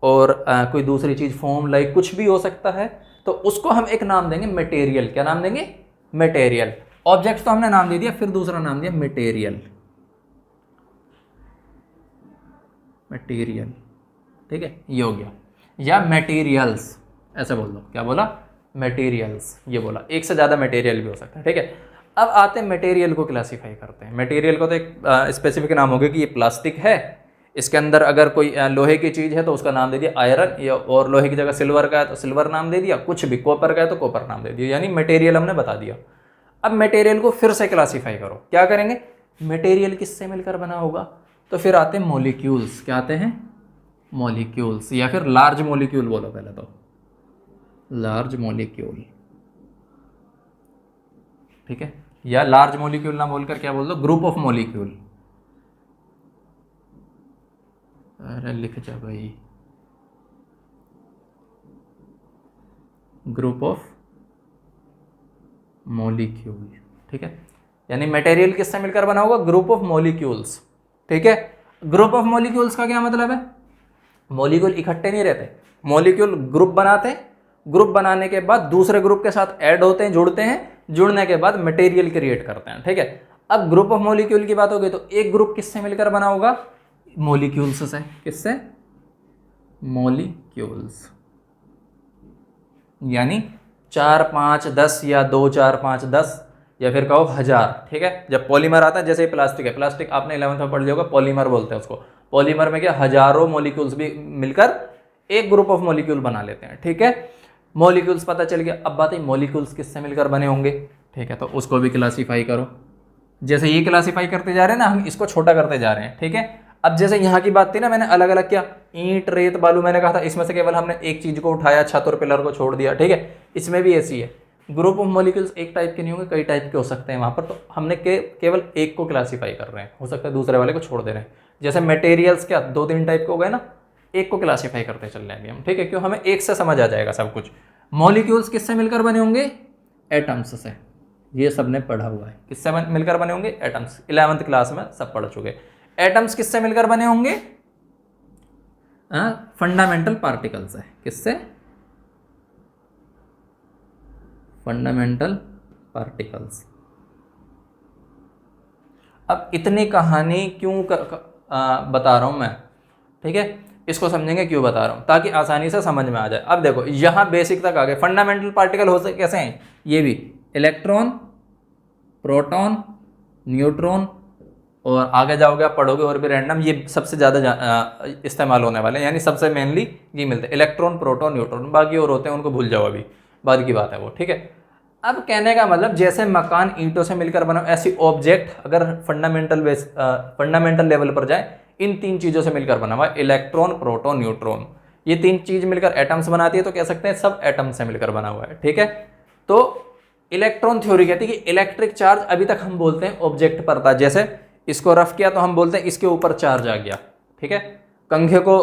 और कोई दूसरी चीज़ फोम लाइक कुछ भी हो सकता है। तो उसको हम एक नाम देंगे मटेरियल, क्या नाम देंगे, मटेरियल। ऑब्जेक्ट तो हमने नाम दे दिया, फिर दूसरा नाम दिया मटेरियल, मटेरियल, ठीक है, ये हो गया। या मटेरियल्स ऐसे बोल दो, क्या बोला, मटेरियल्स, ये बोला, एक से ज़्यादा मटेरियल भी हो सकता है, ठीक है। अब आते हैं मटेरियल को क्लासीफाई करते हैं। मटेरियल को तो एक स्पेसिफिक नाम होगा कि ये प्लास्टिक है, इसके अंदर अगर कोई लोहे की चीज़ है तो उसका नाम दे दिया आयरन, या और लोहे की जगह सिल्वर का है तो सिल्वर नाम दे दिया, कुछ भी कॉपर का है तो कॉपर नाम दे दिया, यानी मटेरियल हमने बता दिया। अब मटेरियल को फिर से क्लासीफाई करो, क्या करेंगे, मटेरियल किससे मिलकर बना होगा, तो फिर आते हैं मॉलिक्यूल्स, क्या आते हैं, मॉलिक्यूल्स, या फिर लार्ज मॉलिक्यूल बोलो पहले तो, लार्ज मॉलिक्यूल, ठीक है। या लार्ज मॉलिक्यूल ना बोलकर क्या बोल दो, ग्रुप ऑफ मॉलिक्यूल, अरे लिख जा भाई, ग्रुप ऑफ मॉलिक्यूल, ठीक है। यानी मटेरियल किससे मिलकर बना होगा, ग्रुप ऑफ मॉलिक्यूल्स, ठीक है। ग्रुप ऑफ मॉलिक्यूल्स का क्या मतलब है, मॉलिक्यूल इकट्ठे नहीं रहते, मॉलिक्यूल ग्रुप बनाते हैं, ग्रुप बनाने के बाद दूसरे ग्रुप के साथ ऐड होते हैं, जुड़ते हैं, जुड़ने के बाद मटेरियल क्रिएट करते हैं, ठीक है। अब ग्रुप ऑफ मॉलिक्यूल की बात होगी तो एक ग्रुप किससे मिलकर बना होगा, मॉलिक्यूल्स से, किससे, मॉलिक्यूल्स, यानी 4 5 10 या 2 4 5 10 या फिर कहो 1000, ठीक है। जब पॉलीमर आता है, जैसे प्लास्टिक है, प्लास्टिक आपने 11th में पढ़ लिया होगा, पॉलीमर बोलते हैं उसको। पॉलीमर में क्या, हजारों मॉलिक्यूल्स भी मिलकर एक ग्रुप ऑफ मॉलिक्यूल बना लेते हैं, ठीक है। मॉलिक्यूल्स पता चल गया। अब बात है मॉलिक्यूल्स किससे मिलकर बने होंगे, ठीक है, तो उसको भी क्लासीफाई करो। जैसे ये क्लासीफाई करते जा रहे हैं ना, हम इसको छोटा करते जा रहे हैं, ठीक है। अब जैसे यहाँ की बात थी ना, मैंने अलग अलग क्या, ईंट रेत बालू मैंने कहा था, इसमें से केवल हमने एक चीज को उठाया, छत और पिलर को छोड़ दिया, ठीक है। इसमें भी ऐसी है, ग्रुप ऑफ मॉलिक्यूल्स एक टाइप के नहीं होंगे, कई टाइप के हो सकते हैं वहाँ पर, तो हमने केवल एक को क्लासीफाई कर रहे हैं, हो सकता है दूसरे वाले को छोड़ दे रहे हैं। जैसे मटेरियल्स क्या 2-3 टाइप के हो गए ना, एक को क्लासीफाई करते चल रहे हैं अभी हम, ठीक है, क्यों, हमें एक से समझ आ जाएगा सब कुछ। मॉलिक्यूल्स किससे मिलकर बने होंगे, एटम्स से, ये सब ने पढ़ा हुआ है, किससे मिलकर बने होंगे, एटम्स, 11th क्लास में सब पढ़ चुके। एटम्स किससे मिलकर बने होंगे, फंडामेंटल पार्टिकल्स है, किससे, फंडामेंटल पार्टिकल्स। अब इतनी कहानी क्यों बता रहा हूं मैं, ठीक है। इसको समझेंगे क्यों बता रहा हूँ, ताकि आसानी से समझ में आ जाए। अब देखो यहाँ बेसिक तक आ गए। फंडामेंटल पार्टिकल हो कैसे हैं, ये भी इलेक्ट्रॉन, प्रोटॉन, न्यूट्रॉन, और आगे जाओगे आप पढ़ोगे और भी रैंडम, ये सबसे ज़्यादा इस्तेमाल होने वाले हैं, यानी सबसे मेनली ये मिलते हैं, इलेक्ट्रॉन, प्रोटॉन, न्यूट्रॉन। बाकी और होते हैं उनको भूल जाओ, अभी बाद की बात है वो, ठीक है। अब कहने का मतलब जैसे मकान ईंटों से मिलकर बना, ऐसी ऑब्जेक्ट अगर फंडामेंटल लेवल पर जाए, इन तीन चीज़ों से मिलकर बना हुआ, इलेक्ट्रॉन, प्रोटॉन, न्यूट्रॉन, ये तीन चीज मिलकर एटम्स बनाती है, तो कह सकते हैं सब एटम से मिलकर बना हुआ है, ठीक है। तो इलेक्ट्रॉन थ्योरी कहती है कि इलेक्ट्रिक चार्ज अभी तक हम बोलते हैं ऑब्जेक्ट पर था, जैसे इसको रफ किया तो हम बोलते हैं इसके ऊपर चार्ज आ गया, ठीक है। कंघे को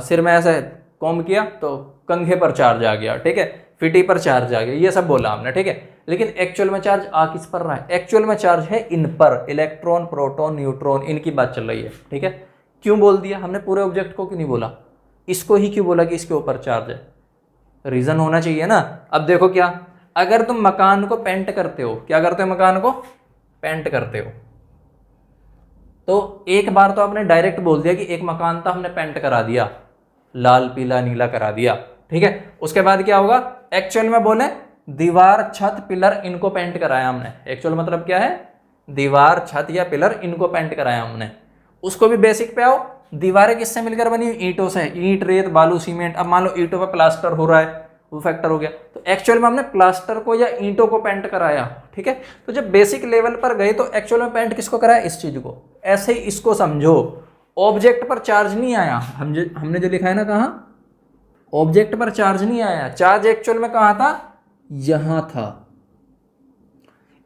सिर में ऐसे कॉम्ब किया तो कंघे पर चार्ज आ गया, ठीक है। फिटी पर चार्ज आ गया, ये सब बोला हमने, ठीक है। लेकिन एक्चुअल में चार्ज आ किस पर रहा है, एक्चुअल में चार्ज है इन पर, इलेक्ट्रॉन, प्रोटॉन, न्यूट्रॉन, इनकी बात चल रही है, ठीक है। क्यों बोल दिया हमने, पूरे ऑब्जेक्ट को क्यों नहीं बोला, इसको ही क्यों बोला कि इसके ऊपर चार्ज है, रीजन होना चाहिए ना। अब देखो क्या, अगर तुम मकान को पेंट करते हो, क्या करते हो, मकान को पेंट करते हो, तो एक बार तो आपने डायरेक्ट बोल दिया कि एक मकान था हमने पेंट करा दिया, लाल पीला नीला करा दिया, ठीक है। उसके बाद क्या होगा, एक्चुअल में बोले दीवार, छत, पिलर, इनको पेंट कराया हमने। एक्चुअल मतलब क्या है, दीवार, छत या पिलर, इनको पेंट कराया हमने। उसको भी बेसिक पे आओ, दीवारें किससे मिलकर बनी हुई, ईंटों से, ईंट, रेत, बालू, सीमेंट। अब मान लो ईंटों पर प्लास्टर हो रहा है, वो फैक्टर हो गया, तो एक्चुअल में हमने प्लास्टर को या ईंटों को पेंट कराया, ठीक है। तो जब बेसिक लेवल पर गए तो एक्चुअल में पेंट किसको कराया, इस चीज को। ऐसे ही इसको समझो, ऑब्जेक्ट पर चार्ज नहीं आया, हमने जो लिखा है ना, कहा ऑब्जेक्ट पर चार्ज नहीं आया, चार्ज एक्चुअल में कहां था, यहां था।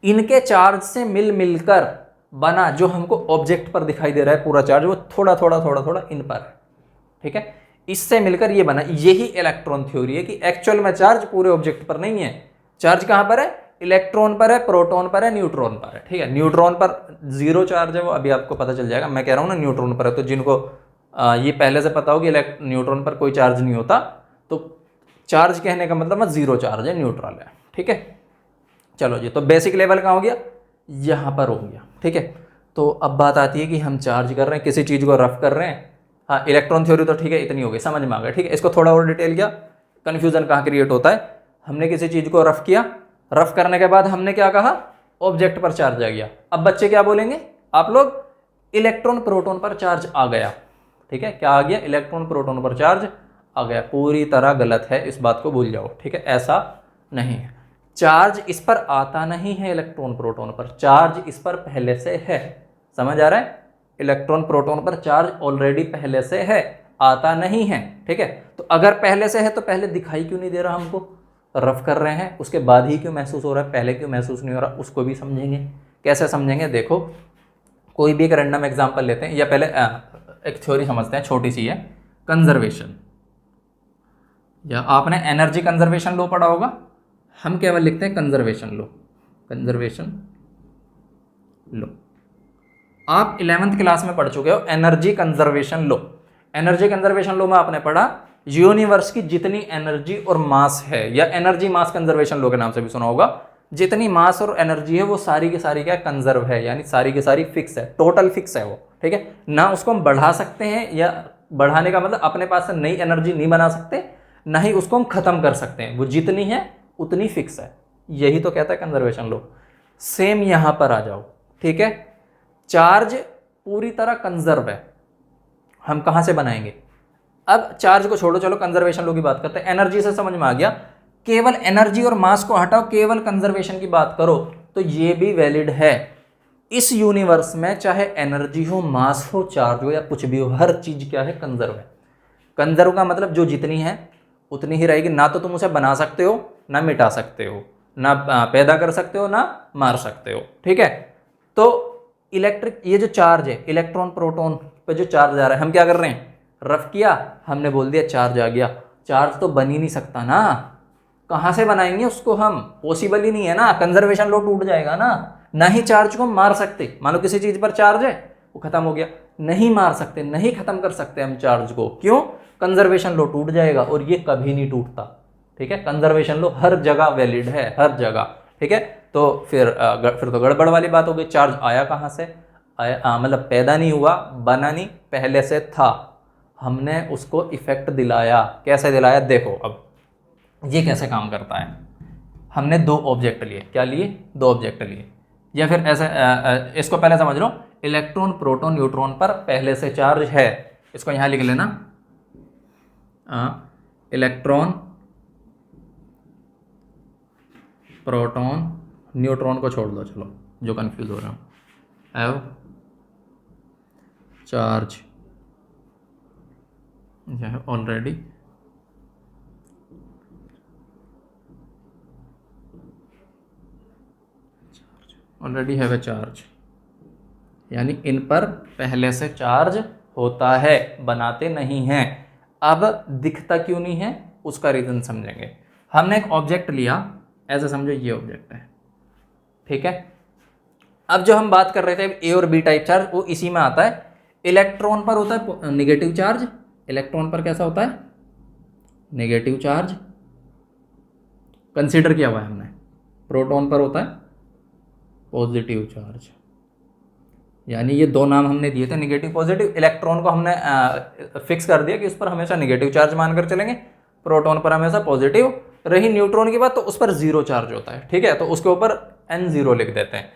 इनके चार्ज से मिल मिलकर बना जो हमको ऑब्जेक्ट पर दिखाई दे रहा है पूरा चार्ज, वो थोड़ा थोड़ा थोड़ा थोड़ा इन पर है, ठीक है। इससे मिलकर ये बना, यही इलेक्ट्रॉन थ्योरी है कि एक्चुअल में चार्ज पूरे ऑब्जेक्ट पर नहीं है, चार्ज कहां पर है, इलेक्ट्रॉन पर है, प्रोटॉन पर है, न्यूट्रॉन पर है, ठीक है। न्यूट्रॉन पर जीरो चार्ज है, वो अभी आपको पता चल जाएगा। मैं कह रहा हूं ना न्यूट्रॉन पर है, तो जिनको ये पहले से पता हो कि न्यूट्रॉन पर कोई चार्ज नहीं होता, तो चार्ज कहने का मतलब जीरो चार्ज है, न्यूट्रल है, ठीक है। चलो जी, तो बेसिक लेवल कहाँ हो गया, यहाँ पर हो गया, ठीक है। तो अब बात आती है कि हम चार्ज कर रहे हैं, किसी चीज़ को रफ कर रहे हैं। हाँ, इलेक्ट्रॉन थ्योरी तो ठीक है, इतनी हो गई, समझ में आ गया, ठीक है। इसको थोड़ा और डिटेल किया, कन्फ्यूजन कहाँ क्रिएट होता है। हमने किसी चीज़ को रफ किया, रफ करने के बाद हमने क्या कहा, ऑब्जेक्ट पर चार्ज आ गया। अब बच्चे क्या बोलेंगे आप लोग, इलेक्ट्रॉन प्रोटॉन पर चार्ज आ गया, ठीक है। क्या आ गया, इलेक्ट्रॉन प्रोटॉन पर चार्ज आ गया। पूरी तरह गलत है, इस बात को भूल जाओ, ठीक है। ऐसा नहीं है, चार्ज इस पर आता नहीं है, इलेक्ट्रॉन प्रोटॉन पर चार्ज इस पर पहले से है, समझ आ रहा है। इलेक्ट्रॉन प्रोटॉन पर चार्ज ऑलरेडी पहले से है, आता नहीं है, ठीक है। तो अगर पहले से है तो पहले दिखाई क्यों नहीं दे रहा हमको, रफ कर रहे हैं उसके बाद ही क्यों महसूस हो रहा है, पहले क्यों महसूस नहीं हो रहा, उसको भी समझेंगे। कैसे समझेंगे, देखो कोई भी एक रैंडम एग्जाम्पल लेते हैं, या पहले एक थ्योरी समझते हैं, छोटी सी है, कंजर्वेशन, या आपने एनर्जी कंजर्वेशन लॉ पढ़ा होगा, हम केवल लिखते हैं कंजर्वेशन लॉ, कंजर्वेशन लॉ। आप 11th क्लास में पढ़ चुके हो energy conservation law. Energy conservation law में आपने पढ़ा यूनिवर्स की जितनी एनर्जी और मास है, या एनर्जी मास कंजर्वेशन लॉ के नाम से भी सुना होगा, जितनी मास और एनर्जी है वो सारी की सारी क्या कंजर्व है, यानी सारी की सारी फिक्स है, टोटल फिक्स है वो, ठीक है ना। उसको हम बढ़ा सकते हैं, या बढ़ाने का मतलब अपने पास से नई एनर्जी नहीं बना सकते, ना ही उसको हम खत्म कर सकते हैं, वो जितनी है उतनी फिक्स है, यही तो कहता है कंजर्वेशन लॉ। सेम यहां पर आ जाओ, ठीक है। चार्ज पूरी तरह कंजर्व है, हम कहां से बनाएंगे, अब चार्ज को छोड़ो, चलो कंजर्वेशन लॉ की बात करते हैं। एनर्जी से समझ में आ गया, केवल एनर्जी और मास को हटाओ, केवल कंजर्वेशन की बात करो, तो ये भी वैलिड है। इस यूनिवर्स में चाहे एनर्जी हो, मास हो, चार्ज हो, या कुछ भी हो, हर चीज क्या है, कंजर्व है। कंजर्व का मतलब जो जितनी है उतनी ही रहेगी, ना तो तुम उसे बना सकते हो, ना मिटा सकते हो, ना पैदा कर सकते हो, ना मार सकते हो, ठीक है। तो इलेक्ट्रिक, ये जो चार्ज है, इलेक्ट्रॉन प्रोटॉन पे जो चार्ज आ रहा है, हम क्या कर रहे हैं, रफ किया, हमने बोल दिया चार्ज आ गया। चार्ज तो बन ही नहीं सकता ना, कहाँ से बनाएंगे उसको हम, पॉसिबल ही नहीं है ना, कंजर्वेशन लॉ टूट जाएगा ना ही चार्ज को मार सकते, मान लो किसी चीज पर चार्ज है, वो खत्म हो गया, नहीं मार सकते, नहीं खत्म कर सकते हम चार्ज को, क्यों, कंजर्वेशन लॉ टूट जाएगा, और ये कभी नहीं टूटता, ठीक है। कंजर्वेशन लॉ हर जगह वैलिड है, हर जगह, ठीक है। तो फिर तो गड़बड़ वाली बात हो गई, चार्ज आया कहाँ से, आया मतलब पैदा नहीं हुआ, बना नहीं, पहले से था, हमने उसको इफेक्ट दिलाया। कैसे दिलाया देखो, अब ये कैसे काम करता है। हमने दो ऑब्जेक्ट लिए, क्या लिए, दो ऑब्जेक्ट लिए, या फिर ऐसे इसको पहले समझ लो, इलेक्ट्रॉन प्रोटॉन न्यूट्रॉन पर पहले से चार्ज है, इसको यहां लिख लेना, इलेक्ट्रॉन प्रोटॉन न्यूट्रॉन को छोड़ दो, चलो जो कंफ्यूज हो रहा हूँ, have charge already have a charge, यानी इन पर पहले से चार्ज होता है, बनाते नहीं हैं। अब दिखता क्यों नहीं है उसका रीजन समझेंगे। हमने एक ऑब्जेक्ट लिया, ऐसे समझो ये ऑब्जेक्ट है, ठीक है। अब जो हम बात कर रहे थे ए और बी टाइप चार्ज, वो इसी में आता है। इलेक्ट्रॉन पर होता है नेगेटिव चार्ज, इलेक्ट्रॉन पर कैसा होता है, नेगेटिव चार्ज कंसीडर किया हुआ है हमने। प्रोटॉन पर होता है पॉजिटिव चार्ज, यानी ये दो नाम हमने दिए थे, नेगेटिव पॉजिटिव। इलेक्ट्रॉन को हमने फिक्स कर दिया कि उस पर हमेशा नेगेटिव चार्ज मानकर चलेंगे, प्रोटॉन पर हमेशा पॉजिटिव। रही न्यूट्रॉन की बात, तो उस पर जीरो चार्ज होता है, ठीक है, तो उसके ऊपर N0 लिख देते हैं।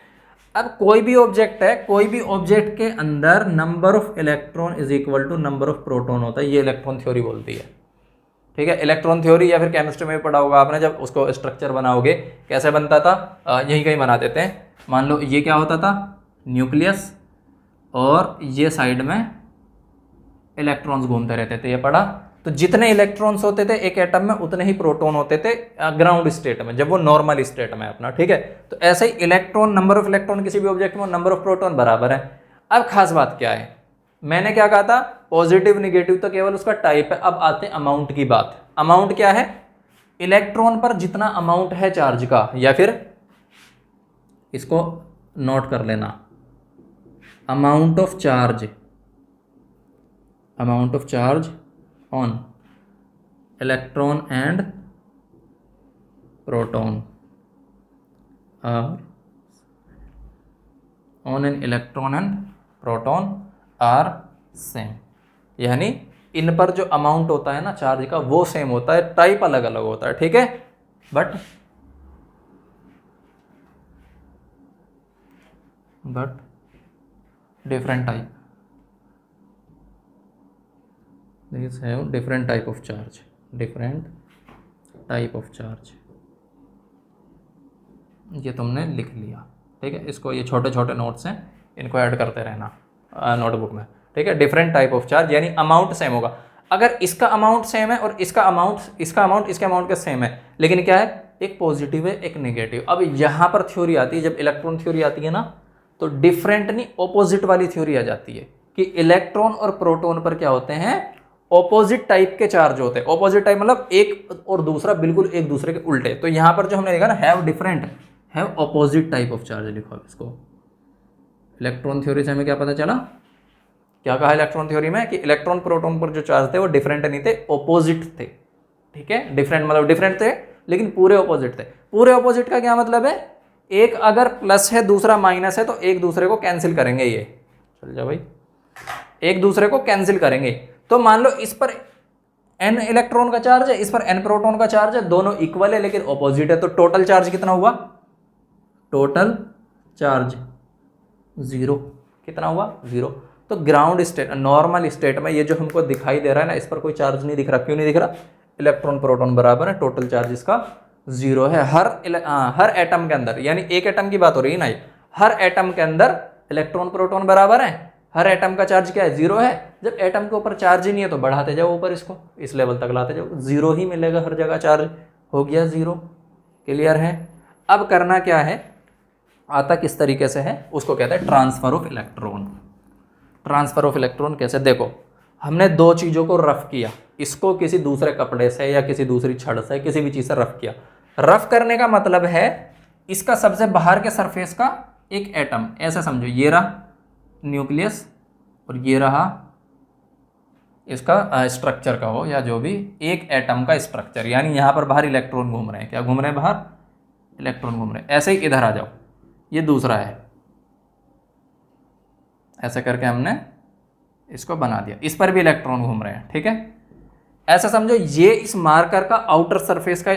अब कोई भी ऑब्जेक्ट है, कोई भी ऑब्जेक्ट के अंदर number of electron is equal to number of proton होता है, ये इलेक्ट्रॉन थ्योरी बोलती है, ठीक है। इलेक्ट्रॉन थ्योरी या फिर केमिस्ट्री में भी पढ़ा होगा आपने, जब उसको स्ट्रक्चर बनाओगे कैसे बनता था, यही कहीं बना देते हैं। मान लो ये क्या होता था, न्यूक्लियस, और ये साइड में इलेक्ट्रॉन्स घूमते रहते थे, ये पढ़ा। तो जितने इलेक्ट्रॉन्स होते थे एक एटम में, उतने ही प्रोटॉन होते थे ग्राउंड स्टेट में, जब वो नॉर्मल स्टेट में अपना, ठीक है। तो ऐसे ही इलेक्ट्रॉन, नंबर ऑफ इलेक्ट्रॉन किसी भी ऑब्जेक्ट में, नंबर ऑफ प्रोटॉन बराबर है। अब खास बात क्या है, मैंने क्या कहा था, पॉजिटिव निगेटिव तो केवल उसका टाइप है। अब आते हैं अमाउंट की बात। अमाउंट क्या है, इलेक्ट्रॉन पर जितना अमाउंट है चार्ज का, या फिर इसको नोट कर लेना, amount of charge on electron and proton on an electron and proton are same, यानी इन पर जो अमाउंट होता है ना चार्ज का, वो सेम होता है, टाइप अलग अलग होता है, ठीक है, but different type, these have different type of charge, ये तुमने लिख लिया, ठीक है। इसको, ये छोटे छोटे नोट्स हैं, इनको ऐड करते रहना नोटबुक में, ठीक है। डिफरेंट टाइप ऑफ चार्ज, यानी अमाउंट सेम होगा। अगर इसका अमाउंट सेम है और इसका अमाउंट इसके अमाउंट के सेम है, लेकिन क्या है, एक पॉजिटिव है एक नेगेटिव। अब यहाँ पर थ्योरी आती है, जब इलेक्ट्रॉन थ्योरी आती है ना, तो डिफरेंट नहीं, ऑपोजिट वाली थ्योरी आ जाती है कि इलेक्ट्रॉन और प्रोटॉन पर क्या होते हैं, ऑपोजिट टाइप के चार्ज होते हैं। ऑपोजिट टाइप मतलब एक और दूसरा बिल्कुल एक दूसरे के उल्टे। तो यहां पर जो हमने लिखा ना, have opposite type of charge, लिखो इसको। इलेक्ट्रॉन थ्योरी से हमें क्या पता चला, क्या कहा इलेक्ट्रॉन थ्योरी में, कि इलेक्ट्रॉन प्रोटॉन पर जो चार्ज थे वो डिफरेंट नहीं थे, ऑपोजिट थे, ठीक है। डिफरेंट मतलब डिफरेंट थे, लेकिन पूरे ऑपोजिट थे। पूरे ऑपोजिट का क्या मतलब है, एक अगर प्लस है दूसरा माइनस है, तो एक दूसरे को कैंसिल करेंगे, ये चल जा भाई, एक दूसरे को कैंसिल करेंगे। तो मान लो इस पर n इलेक्ट्रॉन का चार्ज है, इस पर n प्रोटॉन का चार्ज है, दोनों इक्वल है लेकिन ऑपोजिट है, तो टोटल चार्ज कितना हुआ, टोटल चार्ज 0, कितना हुआ 0। तो ग्राउंड स्टेट, नॉर्मल स्टेट में ये जो हमको दिखाई दे रहा है ना, इस पर कोई चार्ज नहीं दिख रहा। क्यों नहीं दिख रहा, इलेक्ट्रॉन प्रोटॉन बराबर है, टोटल चार्ज इसका 0 है। हर एटम के अंदर, यानी एक एटम की बात हो रही है ना, हर एटम के अंदर इलेक्ट्रॉन प्रोटॉन बराबर है, हर एटम का चार्ज क्या है, 0 है। जब एटम के ऊपर चार्ज ही नहीं है तो बढ़ाते जाओ ऊपर, इसको इस लेवल तक लाते जाओ, 0 ही मिलेगा हर जगह, चार्ज हो गया 0। क्लियर है। अब करना क्या है, आता किस तरीके से है, उसको कहते हैं transfer of electron. Transfer of electron कैसे, देखो हमने दो चीज़ों को रफ किया, इसको किसी दूसरे कपड़े से या किसी दूसरी छड़ से, किसी भी चीज़ से रफ किया। रफ करने का मतलब है इसका सबसे बाहर के सरफेस का एक एटम, ऐसे समझो, ये रहा न्यूक्लियस और ये रहा इसका स्ट्रक्चर का हो या जो भी, एक एटम का स्ट्रक्चर, यानी यहाँ पर बाहर इलेक्ट्रॉन घूम रहे हैं, क्या घूम रहे हैं, बाहर इलेक्ट्रॉन घूम रहे हैं। ऐसे ही इधर आ जाओ, ये दूसरा है, ऐसे करके हमने इसको बना दिया, इस पर भी इलेक्ट्रॉन घूम रहे हैं, ठीक है। ऐसा समझो ये इस मार्कर का आउटर सरफेस का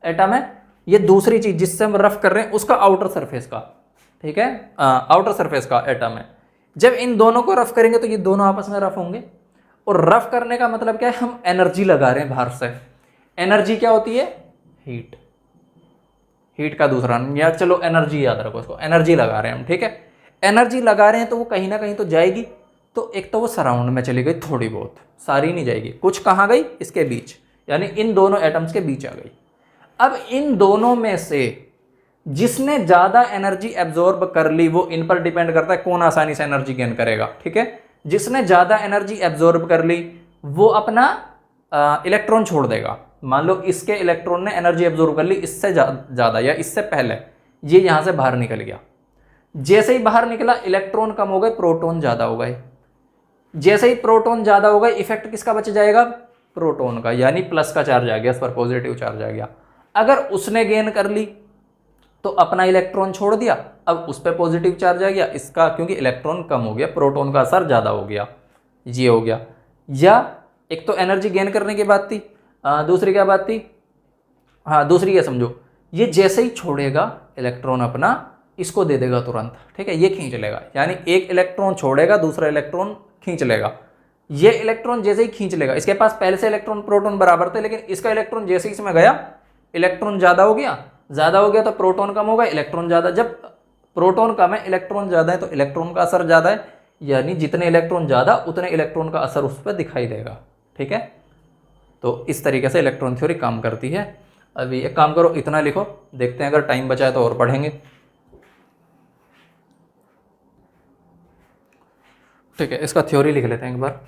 एटम है, ये दूसरी चीज जिससे हम रफ कर रहे हैं उसका आउटर सरफेस का, ठीक है, आउटर सरफेस का एटम है। जब इन दोनों को रफ करेंगे तो ये दोनों आपस में रफ होंगे, और रफ करने का मतलब क्या है, हम एनर्जी लगा रहे हैं बाहर से। एनर्जी क्या होती है, हीट, हीट का दूसरा नाम, या चलो एनर्जी याद रखो इसको, एनर्जी लगा रहे हैं हम, ठीक है। एनर्जी लगा रहे हैं तो वो कहीं ना कहीं तो जाएगी, तो एक तो वो सराउंड में चली गई थोड़ी बहुत, सारी नहीं जाएगी, कुछ कहाँ गई, इसके बीच, यानी इन दोनों एटम्स के बीच आ गई। अब इन दोनों में से जिसने ज्यादा एनर्जी एब्जॉर्ब कर ली, वो इन पर डिपेंड करता है कौन आसानी से एनर्जी गेन करेगा, ठीक है। जिसने ज्यादा एनर्जी एब्जॉर्ब कर ली वो अपना इलेक्ट्रॉन छोड़ देगा। मान लो इसके इलेक्ट्रॉन ने एनर्जी एब्जॉर्ब कर ली इससे ज्यादा या इससे पहले, ये यहां से बाहर निकल गया। जैसे ही बाहर निकला इलेक्ट्रॉन कम हो गए, प्रोटॉन ज्यादा हो गए। जैसे ही प्रोटॉन ज्यादा हो गए, इफेक्ट किसका बच जाएगा, प्रोटॉन का, यानी प्लस का चार्ज आ गया, इस पर पॉजिटिव चार्ज आ गया। अगर उसने गेन कर ली तो अपना इलेक्ट्रॉन छोड़ दिया, अब उस पर पॉजिटिव चार्ज आ गया इसका, क्योंकि इलेक्ट्रॉन कम हो गया, प्रोटॉन का असर ज्यादा हो गया, ये हो गया। या एक तो एनर्जी गेन करने की बात थी, दूसरी क्या बात थी, हाँ दूसरी क्या समझो, ये जैसे ही छोड़ेगा इलेक्ट्रॉन अपना, इसको दे देगा तुरंत, ठीक है, ये खींच लेगा, यानी एक इलेक्ट्रॉन छोड़ेगा दूसरा इलेक्ट्रॉन खींच लेगा। ये इलेक्ट्रॉन जैसे ही खींच लेगा, इसके पास पहले से इलेक्ट्रॉन प्रोटॉन बराबर थे, लेकिन इसका इलेक्ट्रॉन जैसे ही इसमें गया इलेक्ट्रॉन ज्यादा हो गया, ज्यादा हो गया तो प्रोटॉन कम होगा, इलेक्ट्रॉन ज्यादा, जब प्रोटॉन कम है इलेक्ट्रॉन ज्यादा है तो इलेक्ट्रॉन का असर ज्यादा है, यानी जितने इलेक्ट्रॉन ज्यादा उतने इलेक्ट्रॉन का असर उस पर दिखाई देगा, ठीक है। तो इस तरीके से इलेक्ट्रॉन थ्योरी काम करती है। अभी एक काम करो, इतना लिखो, देखते हैं अगर टाइम बचा है तो और पढ़ेंगे, ठीक है। इसका थ्योरी लिख लेते हैं एक बार।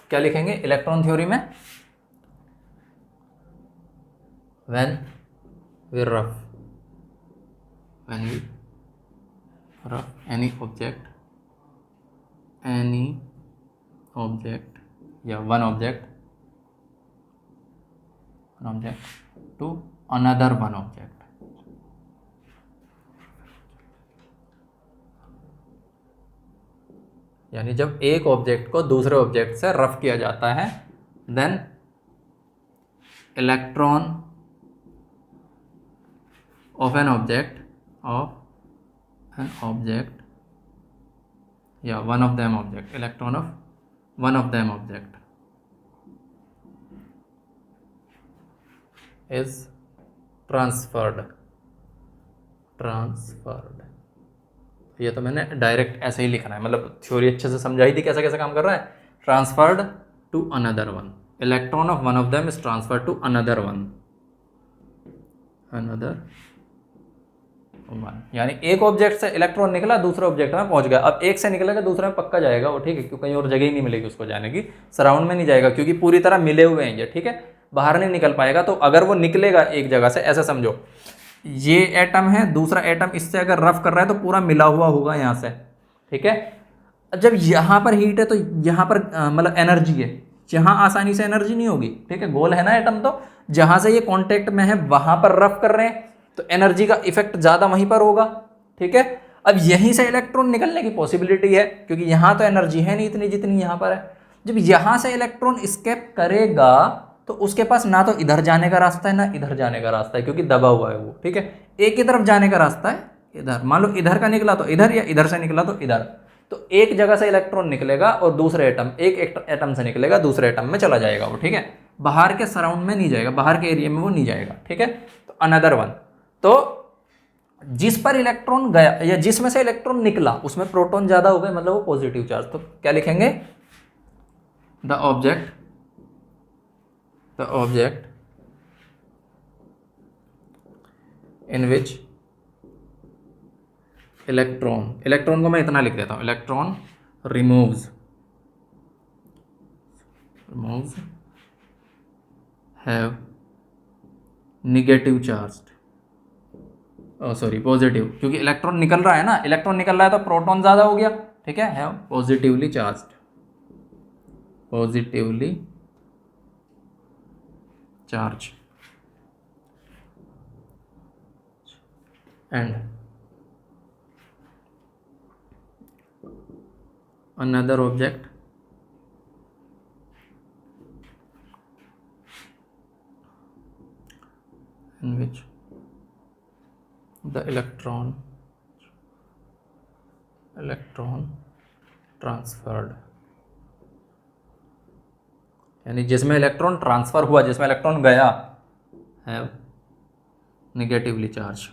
क्या लिखेंगे इलेक्ट्रॉन थ्योरी में, when we rub any object या one object to another one object, यानी जब एक ऑब्जेक्ट को दूसरे ऑब्जेक्ट से रफ किया जाता है, then electron of an object या one of them object, electron of one of them object is transferred. ये तो मैंने डायरेक्ट ऐसे ही लिखना है, मतलब थ्योरी अच्छे से समझाई थी कैसे कैसे काम कर रहा है। Transferred to another one, electron of one of them is transferred to another one, यानी एक ऑब्जेक्ट से इलेक्ट्रॉन निकला दूसरे ऑब्जेक्ट में पहुंच गया। अब एक से निकलेगा दूसरे में पक्का जाएगा वो, ठीक है, क्योंकि कहीं और जगह ही नहीं मिलेगी उसको जाने की, सराउंड में नहीं जाएगा, क्योंकि पूरी तरह मिले हुए हैं ये, ठीक है, बाहर नहीं निकल पाएगा। तो अगर वो निकलेगा एक जगह से, ऐसा समझो ये एटम है, दूसरा एटम इससे अगर रफ कर रहा है तो पूरा मिला हुआ होगा यहाँ से, ठीक है। जब यहाँ पर हीट है तो यहाँ पर मतलब एनर्जी है, यहाँ आसानी से एनर्जी नहीं होगी, ठीक है, गोल है ना एटम, तो जहाँ से ये कांटेक्ट में है वहाँ पर रफ कर रहे हैं तो एनर्जी का इफेक्ट ज़्यादा वहीं पर होगा, ठीक है। अब यहीं से इलेक्ट्रॉन निकलने की पॉसिबिलिटी है, क्योंकि यहाँ तो एनर्जी है नहीं इतनी जितनी यहाँ पर है। जब यहाँ से इलेक्ट्रॉन स्केप करेगा तो उसके पास ना तो इधर जाने का रास्ता है ना इधर जाने का रास्ता है, क्योंकि दबा हुआ है वो, ठीक है। एक ही तरफ जाने का रास्ता है इधर, मान लो इधर का निकला तो इधर, या इधर से निकला तो इधर, तो एक जगह से इलेक्ट्रॉन निकलेगा और दूसरे एटम, एक एटम से निकलेगा दूसरे एटम में चला जाएगा वो, ठीक है, बाहर के सराउंड में नहीं जाएगा, बाहर के एरिया में वो नहीं जाएगा, ठीक है। तो अनदर वन, तो जिस पर इलेक्ट्रॉन गया या जिसमें से इलेक्ट्रॉन निकला उसमें प्रोटॉन ज्यादा हो गए, मतलब वो पॉजिटिव चार्ज, तो क्या लिखेंगे, the object in which electron को मैं इतना लिख देता हूं, electron removes have negative charge, sorry positive, क्योंकि इलेक्ट्रॉन निकल रहा है ना, इलेक्ट्रॉन निकल रहा है तो प्रोटॉन ज्यादा हो गया, ठीक है, have positively charge and another object in which the electron transferred, यानी जिसमें इलेक्ट्रॉन ट्रांसफर हुआ, जिसमें इलेक्ट्रॉन गया, है नेगेटिवली चार्ज,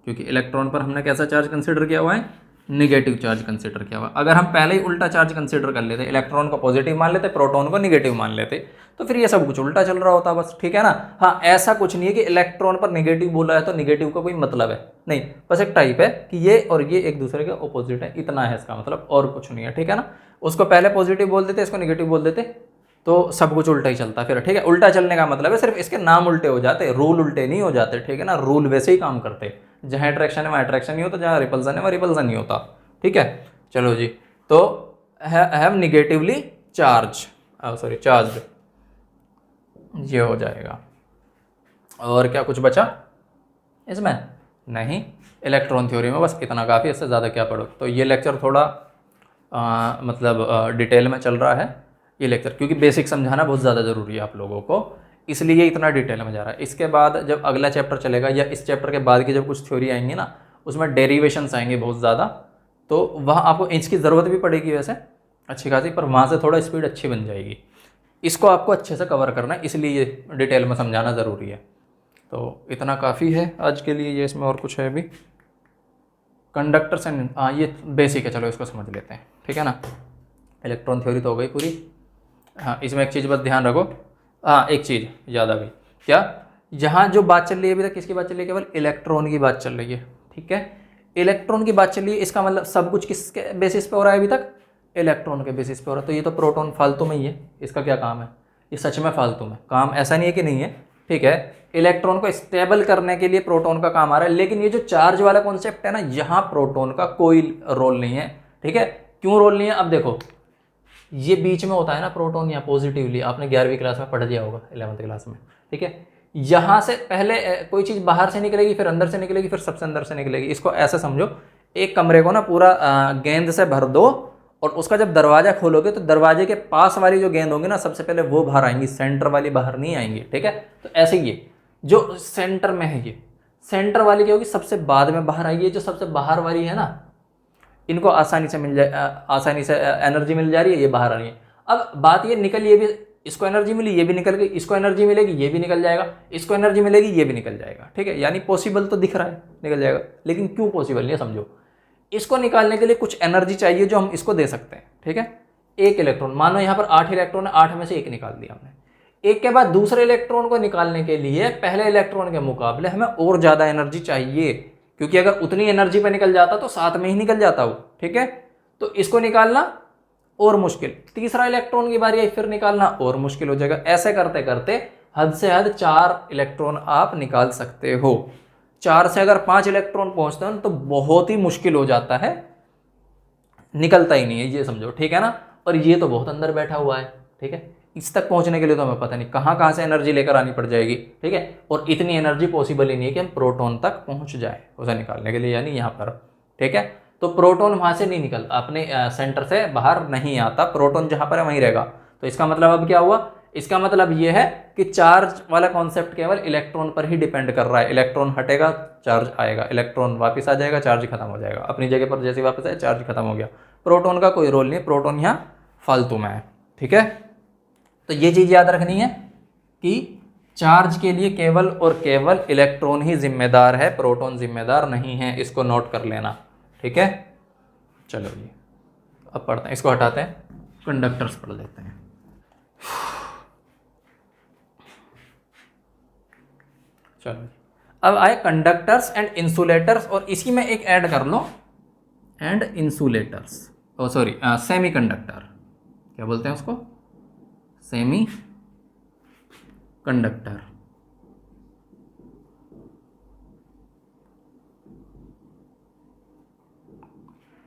क्योंकि इलेक्ट्रॉन पर हमने कैसा चार्ज कंसिडर किया हुआ है, नेगेटिव चार्ज कंसिडर किया हुआ है। अगर हम पहले ही उल्टा चार्ज कंसिडर कर लेते, इलेक्ट्रॉन को पॉजिटिव मान लेते, प्रोटॉन को नेगेटिव मान लेते, तो फिर ये सब कुछ उल्टा चल रहा होता बस, ठीक है ना। हाँ, ऐसा कुछ नहीं है कि इलेक्ट्रॉन पर नेगेटिव बोला है तो नेगेटिव का कोई मतलब है, नहीं, बस एक टाइप है कि ये और ये एक दूसरे के ऑपोजिट है, इतना है इसका मतलब, और कुछ नहीं है, ठीक है ना। उसको पहले पॉजिटिव बोल देते, इसको नेगेटिव बोल देते, तो सब कुछ उल्टा ही चलता फिर, ठीक है। उल्टा चलने का मतलब है सिर्फ इसके नाम उल्टे हो जाते, रूल उल्टे नहीं हो जाते, ठीक है ना। रूल वैसे ही काम करते, जहाँ अट्रैक्शन है वहाँ अट्रैक्शन नहीं होता, जहाँ रिपल्सन है वहाँ रिपल्सन नहीं होता, ठीक है। चलो जी, तो have negatively charge, sorry charge, ये हो जाएगा। और क्या कुछ बचा इसमें? नहीं, इलेक्ट्रॉन थ्योरी में बस इतना काफ़ी, इससे ज़्यादा क्या पढ़ो। तो ये लेक्चर थोड़ा मतलब डिटेल में चल रहा है ये लेक्चर, क्योंकि बेसिक समझाना बहुत ज़्यादा ज़रूरी है आप लोगों को, इसलिए इतना डिटेल में जा रहा है। इसके बाद जब अगला चैप्टर चलेगा या इस चैप्टर के बाद की जब कुछ थ्योरी आएंगी ना, उसमें डेरिवेशंस आएंगे बहुत ज़्यादा, तो वहाँ आपको इंच की ज़रूरत भी पड़ेगी वैसे अच्छी खासी, पर वहाँ से थोड़ा स्पीड अच्छी बन जाएगी। इसको आपको अच्छे से कवर करना है, इसलिए ये डिटेल में समझाना ज़रूरी है। तो इतना काफ़ी है आज के लिए, ये इसमें और कुछ है भी। कंडक्टर्स एंड, हाँ ये बेसिक है, चलो इसको समझ लेते हैं, ठीक है ना। इलेक्ट्रॉन थ्योरी तो हो गई पूरी। हाँ, इसमें एक चीज़ बस ध्यान रखो, हाँ एक चीज़ याद आ गई, क्या? यहाँ जो बात चल रही है अभी तक, किसकी बात चल रही है? केवल इलेक्ट्रॉन की बात चल रही है, ठीक है। इलेक्ट्रॉन की बात चल रही है, इसका मतलब सब कुछ किसके बेसिस पे हो रहा है अभी तक? इलेक्ट्रॉन के बेसिस पे हो रहा है। तो ये तो प्रोटॉन फालतू में ही है, इसका क्या काम है? ये सच में फालतू में काम, ऐसा नहीं है कि नहीं है, ठीक है। इलेक्ट्रॉन को स्टेबल करने के लिए प्रोटॉन का काम आ रहा है, लेकिन ये जो चार्ज वाला कॉन्सेप्ट है ना, यहाँ प्रोटॉन का कोई रोल नहीं है, ठीक है। क्यों रोल नहीं है? अब देखो, ये बीच में होता है ना प्रोटॉन, या पॉजिटिवली, आपने 11वीं क्लास में पढ़ दिया होगा, 11th क्लास में, ठीक है। यहाँ से पहले कोई चीज़ बाहर से निकलेगी, फिर अंदर से निकलेगी, फिर सबसे अंदर से निकलेगी। इसको ऐसे समझो, एक कमरे को ना पूरा गेंद से भर दो, और उसका जब दरवाजा खोलोगे तो दरवाजे के पास वाली जो गेंद होंगी ना, सबसे पहले वो बाहर आएंगी, सेंटर वाली बाहर नहीं आएंगी, ठीक है। तो ऐसे ही ये जो सेंटर में है, ये सेंटर वाली क्या होगी? सबसे बाद में बाहर आएगी। जो सबसे बाहर वाली है ना, इनको आसानी से मिल जाए, आसानी से एनर्जी मिल जा रही है, ये बाहर आ रही है। अब बात ये निकल, ये भी इसको एनर्जी मिली, ये भी निकल गई, इसको एनर्जी मिलेगी, ये भी निकल जाएगा, इसको एनर्जी मिलेगी, ये भी निकल जाएगा, ठीक है। यानी पॉसिबल तो दिख रहा है निकल जाएगा, लेकिन क्यों पॉसिबल नहीं है समझो। इसको निकालने के लिए कुछ एनर्जी चाहिए जो हम इसको दे सकते हैं, ठीक है। एक इलेक्ट्रॉन, मानो यहाँ पर 8 इलेक्ट्रॉन है, 8 में से एक निकाल दिया हमने। एक के बाद दूसरे इलेक्ट्रॉन को निकालने के लिए पहले इलेक्ट्रॉन के मुकाबले हमें और ज़्यादा एनर्जी चाहिए, क्योंकि अगर उतनी एनर्जी पे निकल जाता तो साथ में ही निकल जाता वो, ठीक है। तो इसको निकालना और मुश्किल, तीसरा इलेक्ट्रॉन की बारी आई, फिर निकालना और मुश्किल हो जाएगा। ऐसे करते करते हद से हद 4 इलेक्ट्रॉन आप निकाल सकते हो। 4 से अगर 5 इलेक्ट्रॉन पहुंचते हैं तो बहुत ही मुश्किल हो जाता है, निकलता ही नहीं है, ये समझो, ठीक है ना। और ये तो बहुत अंदर बैठा हुआ है, ठीक है। इस तक पहुंचने के लिए तो हमें पता नहीं कहाँ से एनर्जी लेकर आनी पड़ जाएगी, ठीक है। और इतनी एनर्जी पॉसिबल ही नहीं है कि हम प्रोटॉन तक पहुंच जाए उसे निकालने के लिए, यानी यहाँ पर, ठीक है। तो प्रोटॉन वहाँ से नहीं निकल, अपने सेंटर से बाहर नहीं आता, प्रोटॉन जहाँ पर है वहीं रहेगा। तो इसका मतलब अब क्या हुआ? इसका मतलब ये है कि चार्ज वाला कॉन्सेप्ट केवल इलेक्ट्रॉन पर ही डिपेंड कर रहा है। इलेक्ट्रॉन हटेगा, चार्ज आएगा, इलेक्ट्रॉन वापस आ जाएगा, चार्ज खत्म हो जाएगा, अपनी जगह पर जैसे वापस आए चार्ज खत्म हो गया। प्रोटॉन का कोई रोल नहीं, प्रोटॉन यहाँ फालतू में है, ठीक है। तो ये चीज़ याद रखनी है कि चार्ज के लिए केवल और केवल इलेक्ट्रॉन ही जिम्मेदार है, प्रोटॉन जिम्मेदार नहीं है, इसको नोट कर लेना, ठीक है। चलो जी, अब पढ़ते हैं, इसको हटाते हैं, कंडक्टर्स पढ़ लेते हैं। चलो, अब आए कंडक्टर्स एंड इंसुलेटर्स, और इसी में एक ऐड कर लो, and insulators, oh sorry semiconductor, क्या बोलते हैं उसको? Semiconductor.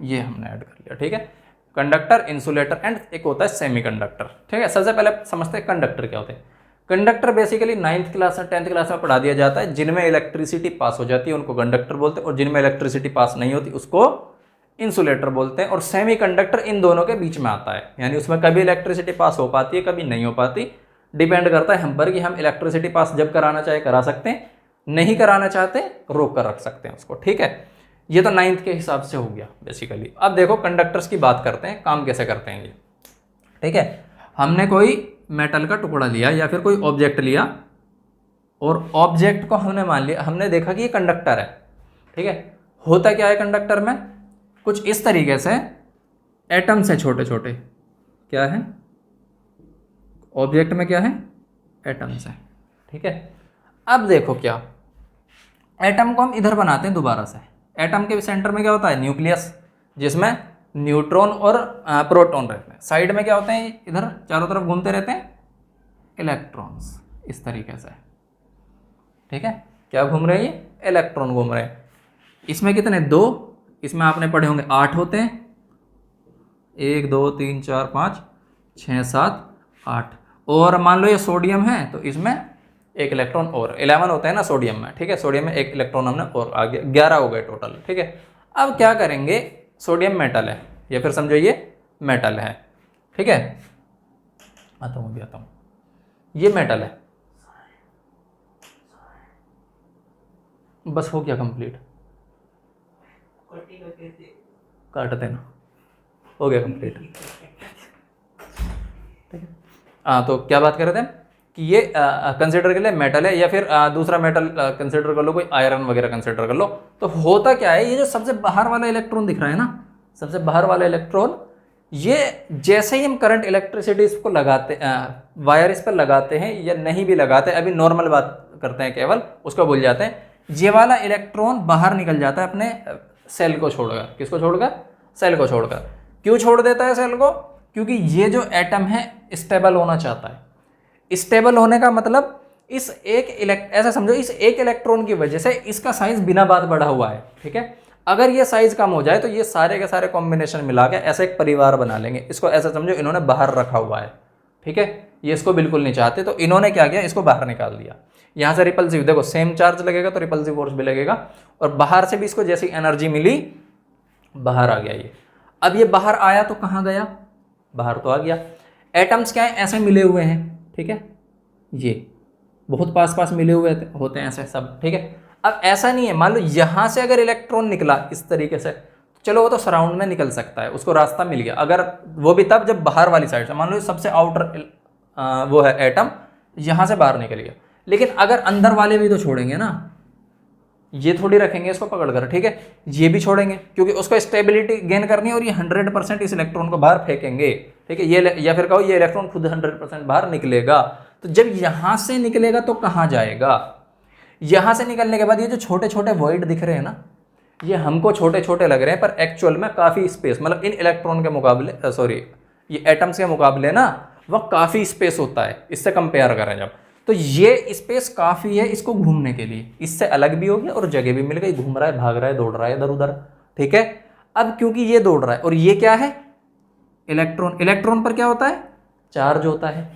ये हमने ऐड कर लिया, ठीक है। कंडक्टर, इंसुलेटर एंड एक होता है सेमी कंडक्टर, ठीक है। सबसे पहले समझते हैं कंडक्टर क्या होते हैं। कंडक्टर बेसिकली 9th क्लास और 10th क्लास में पढ़ा दिया जाता है। जिनमें इलेक्ट्रिसिटी पास हो जाती है उनको कंडक्टर बोलते हैं, और जिनमें इलेक्ट्रिसिटी पास नहीं होती उसको इंसुलेटर बोलते हैं। और सेमीकंडक्टर इन दोनों के बीच में आता है, यानी उसमें कभी इलेक्ट्रिसिटी पास हो पाती है, कभी नहीं हो पाती। डिपेंड करता है हम पर कि हम इलेक्ट्रिसिटी पास जब कराना चाहे करा सकते हैं, नहीं कराना चाहते रोक कर रख सकते हैं उसको। ठीक है, ये तो 9th के हिसाब से हो गया बेसिकली। अब देखो कंडक्टर्स की बात करते हैं, काम कैसे करते हैं ये। ठीक है, हमने कोई मेटल का टुकड़ा लिया या फिर कोई ऑब्जेक्ट लिया, और ऑब्जेक्ट को हमने मान लिया, हमने देखा कि ये कंडक्टर है। ठीक है, होता क्या है कंडक्टर में, कुछ इस तरीके से एटम्स हैं छोटे छोटे, क्या है ऑब्जेक्ट में, क्या है एटम्स है। ठीक है, अब देखो क्या, एटम को हम इधर बनाते हैं दोबारा से। एटम के सेंटर में क्या होता है, न्यूक्लियस, जिसमें न्यूट्रॉन और प्रोटॉन रहते हैं। साइड में क्या होते हैं, इधर चारों तरफ घूमते रहते हैं इलेक्ट्रॉन्स, इस तरीके से। ठीक है, क्या घूम रहे हैं, ये इलेक्ट्रॉन घूम रहे हैं। इसमें कितने, 2, इसमें आपने पढ़े होंगे 8 होते हैं, 1 2 3 4 5 6 7 8। और मान लो ये सोडियम है तो इसमें एक इलेक्ट्रॉन और, 11 होते हैं ना सोडियम में। ठीक है, सोडियम में एक इलेक्ट्रॉन हमने और आ गया, 11 हो गए टोटल। ठीक है, अब क्या करेंगे, सोडियम मेटल है, या फिर समझो ये मेटल है। ठीक है, आता हूँ, ये मेटल है, बस हो गया कंप्लीट, काट देना, हो गया कंप्लीट। ठीक है, हाँ तो क्या बात कर रहे थे कि ये कंसिडर कर ले मेटल है, या फिर दूसरा मेटल कंसिडर कर लो, कोई आयरन वगैरह कंसिडर कर लो। तो होता क्या है, ये जो सबसे बाहर वाला इलेक्ट्रॉन दिख रहा है ना, सबसे बाहर वाला इलेक्ट्रॉन, ये जैसे ही हम करंट इलेक्ट्रिसिटी इसको लगाते, वायर इस पर लगाते हैं या नहीं भी लगाते, अभी नॉर्मल बात करते हैं केवल, उसको भूल जाते हैं, ये वाला इलेक्ट्रॉन बाहर निकल जाता है अपने सेल को छोड़कर। किसको छोड़कर, सेल को छोड़कर। क्यों छोड़ देता है सेल को, क्योंकि ये जो एटम है स्टेबल होना चाहता है। स्टेबल होने का मतलब इस ऐसा समझो, इस एक इलेक्ट्रॉन की वजह से इसका साइज बिना बात बढ़ा हुआ है। ठीक है, अगर ये साइज कम हो जाए तो ये सारे के सारे कॉम्बिनेशन मिला के ऐसा एक परिवार बना लेंगे। इसको ऐसा समझो इन्होंने बाहर रखा हुआ है। ठीक है, ये इसको बिल्कुल नहीं चाहते, तो इन्होंने क्या किया, इसको बाहर निकाल दिया। यहाँ से रिपल्सिव, देखो सेम चार्ज लगेगा तो रिपल्सिव फोर्स भी लगेगा, और बाहर से भी इसको जैसी एनर्जी मिली बाहर आ गया ये। अब ये बाहर आया तो कहाँ गया, बाहर तो आ गया। एटम्स क्या है, ऐसे मिले हुए हैं। ठीक है, ये बहुत पास पास मिले हुए होते हैं ऐसे सब। ठीक है, अब ऐसा नहीं है, मान लो यहाँ से अगर इलेक्ट्रॉन निकला इस तरीके से, चलो वो तो सराउंड में निकल सकता है, उसको रास्ता मिल गया, अगर वो भी तब जब बाहर वाली साइड से, मान लो सबसे आउटर वो है एटम, यहाँ से बाहर निकल गया। लेकिन अगर अंदर वाले भी तो छोड़ेंगे ना, ये थोड़ी रखेंगे इसको पकड़ कर। ठीक है, ये भी छोड़ेंगे क्योंकि उसको स्टेबिलिटी गेन करनी है, और ये 100% इस इलेक्ट्रॉन को बाहर फेंकेंगे। ठीक है, ये या फिर कहो ये इलेक्ट्रॉन खुद 100% बाहर निकलेगा। तो जब यहाँ से निकलेगा तो कहाँ जाएगा, यहाँ से निकलने के बाद ये जो छोटे छोटे वॉइड दिख रहे हैं ना, ये हमको छोटे छोटे लग रहे हैं, पर एक्चुअल में काफ़ी स्पेस, मतलब इन इलेक्ट्रॉन के मुकाबले, सॉरी ये एटम्स के मुकाबले ना वह काफ़ी स्पेस होता है, इससे कंपेयर करें जब, तो ये स्पेस काफ़ी है इसको घूमने के लिए। इससे अलग भी हो गया और जगह भी मिल गई, घूम रहा है, भाग रहा है, दौड़ रहा है इधर उधर। ठीक है, अब क्योंकि ये दौड़ रहा है और ये क्या है इलेक्ट्रॉन, इलेक्ट्रॉन पर क्या होता है, चार्ज होता है।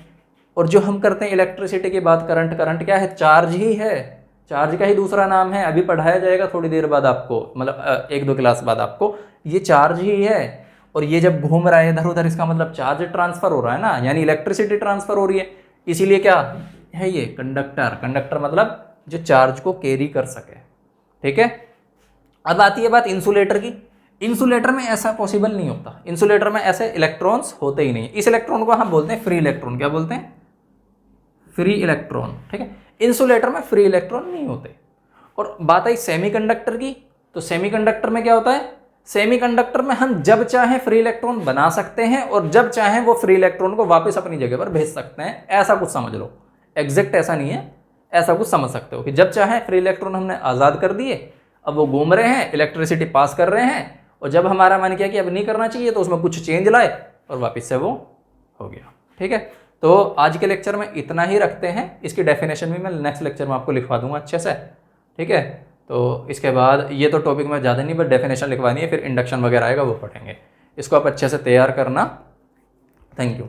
और जो हम करते हैं इलेक्ट्रिसिटी की बात, करंट, करंट क्या है, चार्ज ही है, चार्ज का ही दूसरा नाम है। अभी पढ़ाया जाएगा थोड़ी देर बाद आपको, मतलब 1-2 क्लास बाद आपको, ये चार्ज ही है। और ये जब घूम रहा है इधर उधर, इसका मतलब चार्ज ट्रांसफर हो रहा है ना, यानी इलेक्ट्रिसिटी ट्रांसफर हो रही है। इसीलिए क्या है ये कंडक्टर, कंडक्टर मतलब जो चार्ज को कैरी कर सके। ठीक है, अब आती है बात इंसुलेटर की। इंसुलेटर में ऐसा पॉसिबल नहीं होता, इंसुलेटर में ऐसे इलेक्ट्रॉन्स होते ही नहीं। इस इलेक्ट्रॉन को हम बोलते हैं फ्री इलेक्ट्रॉन। क्या बोलते हैं, फ्री इलेक्ट्रॉन। ठीक है, इंसुलेटर में फ्री इलेक्ट्रॉन नहीं होते। और बात आई सेमीकंडक्टर की, तो सेमीकंडक्टर में क्या होता है, सेमीकंडक्टर में हम जब चाहें फ्री इलेक्ट्रॉन बना सकते हैं और जब चाहें वो फ्री इलेक्ट्रॉन को वापस अपनी जगह पर भेज सकते हैं। ऐसा कुछ समझ लो, एग्जैक्ट ऐसा नहीं है, ऐसा कुछ समझ सकते हो कि जब चाहें फ्री इलेक्ट्रॉन हमने आज़ाद कर दिए, अब वो घूम रहे हैं, इलेक्ट्रिसिटी पास कर रहे हैं, और जब हमारा मन किया कि अब नहीं करना चाहिए तो उसमें कुछ चेंज लाए और वापस से वो हो गया। ठीक है, तो आज के लेक्चर में इतना ही रखते हैं। इसकी डेफिनेशन भी मैं नेक्स्ट लेक्चर में आपको लिखवा दूंगा अच्छे से। ठीक है, तो इसके बाद ये तो टॉपिक में ज़्यादा नहीं, बट डेफिनेशन लिखवानी है, फिर इंडक्शन वगैरह आएगा वो पढ़ेंगे। इसको आप अच्छे से तैयार करना। Thank you.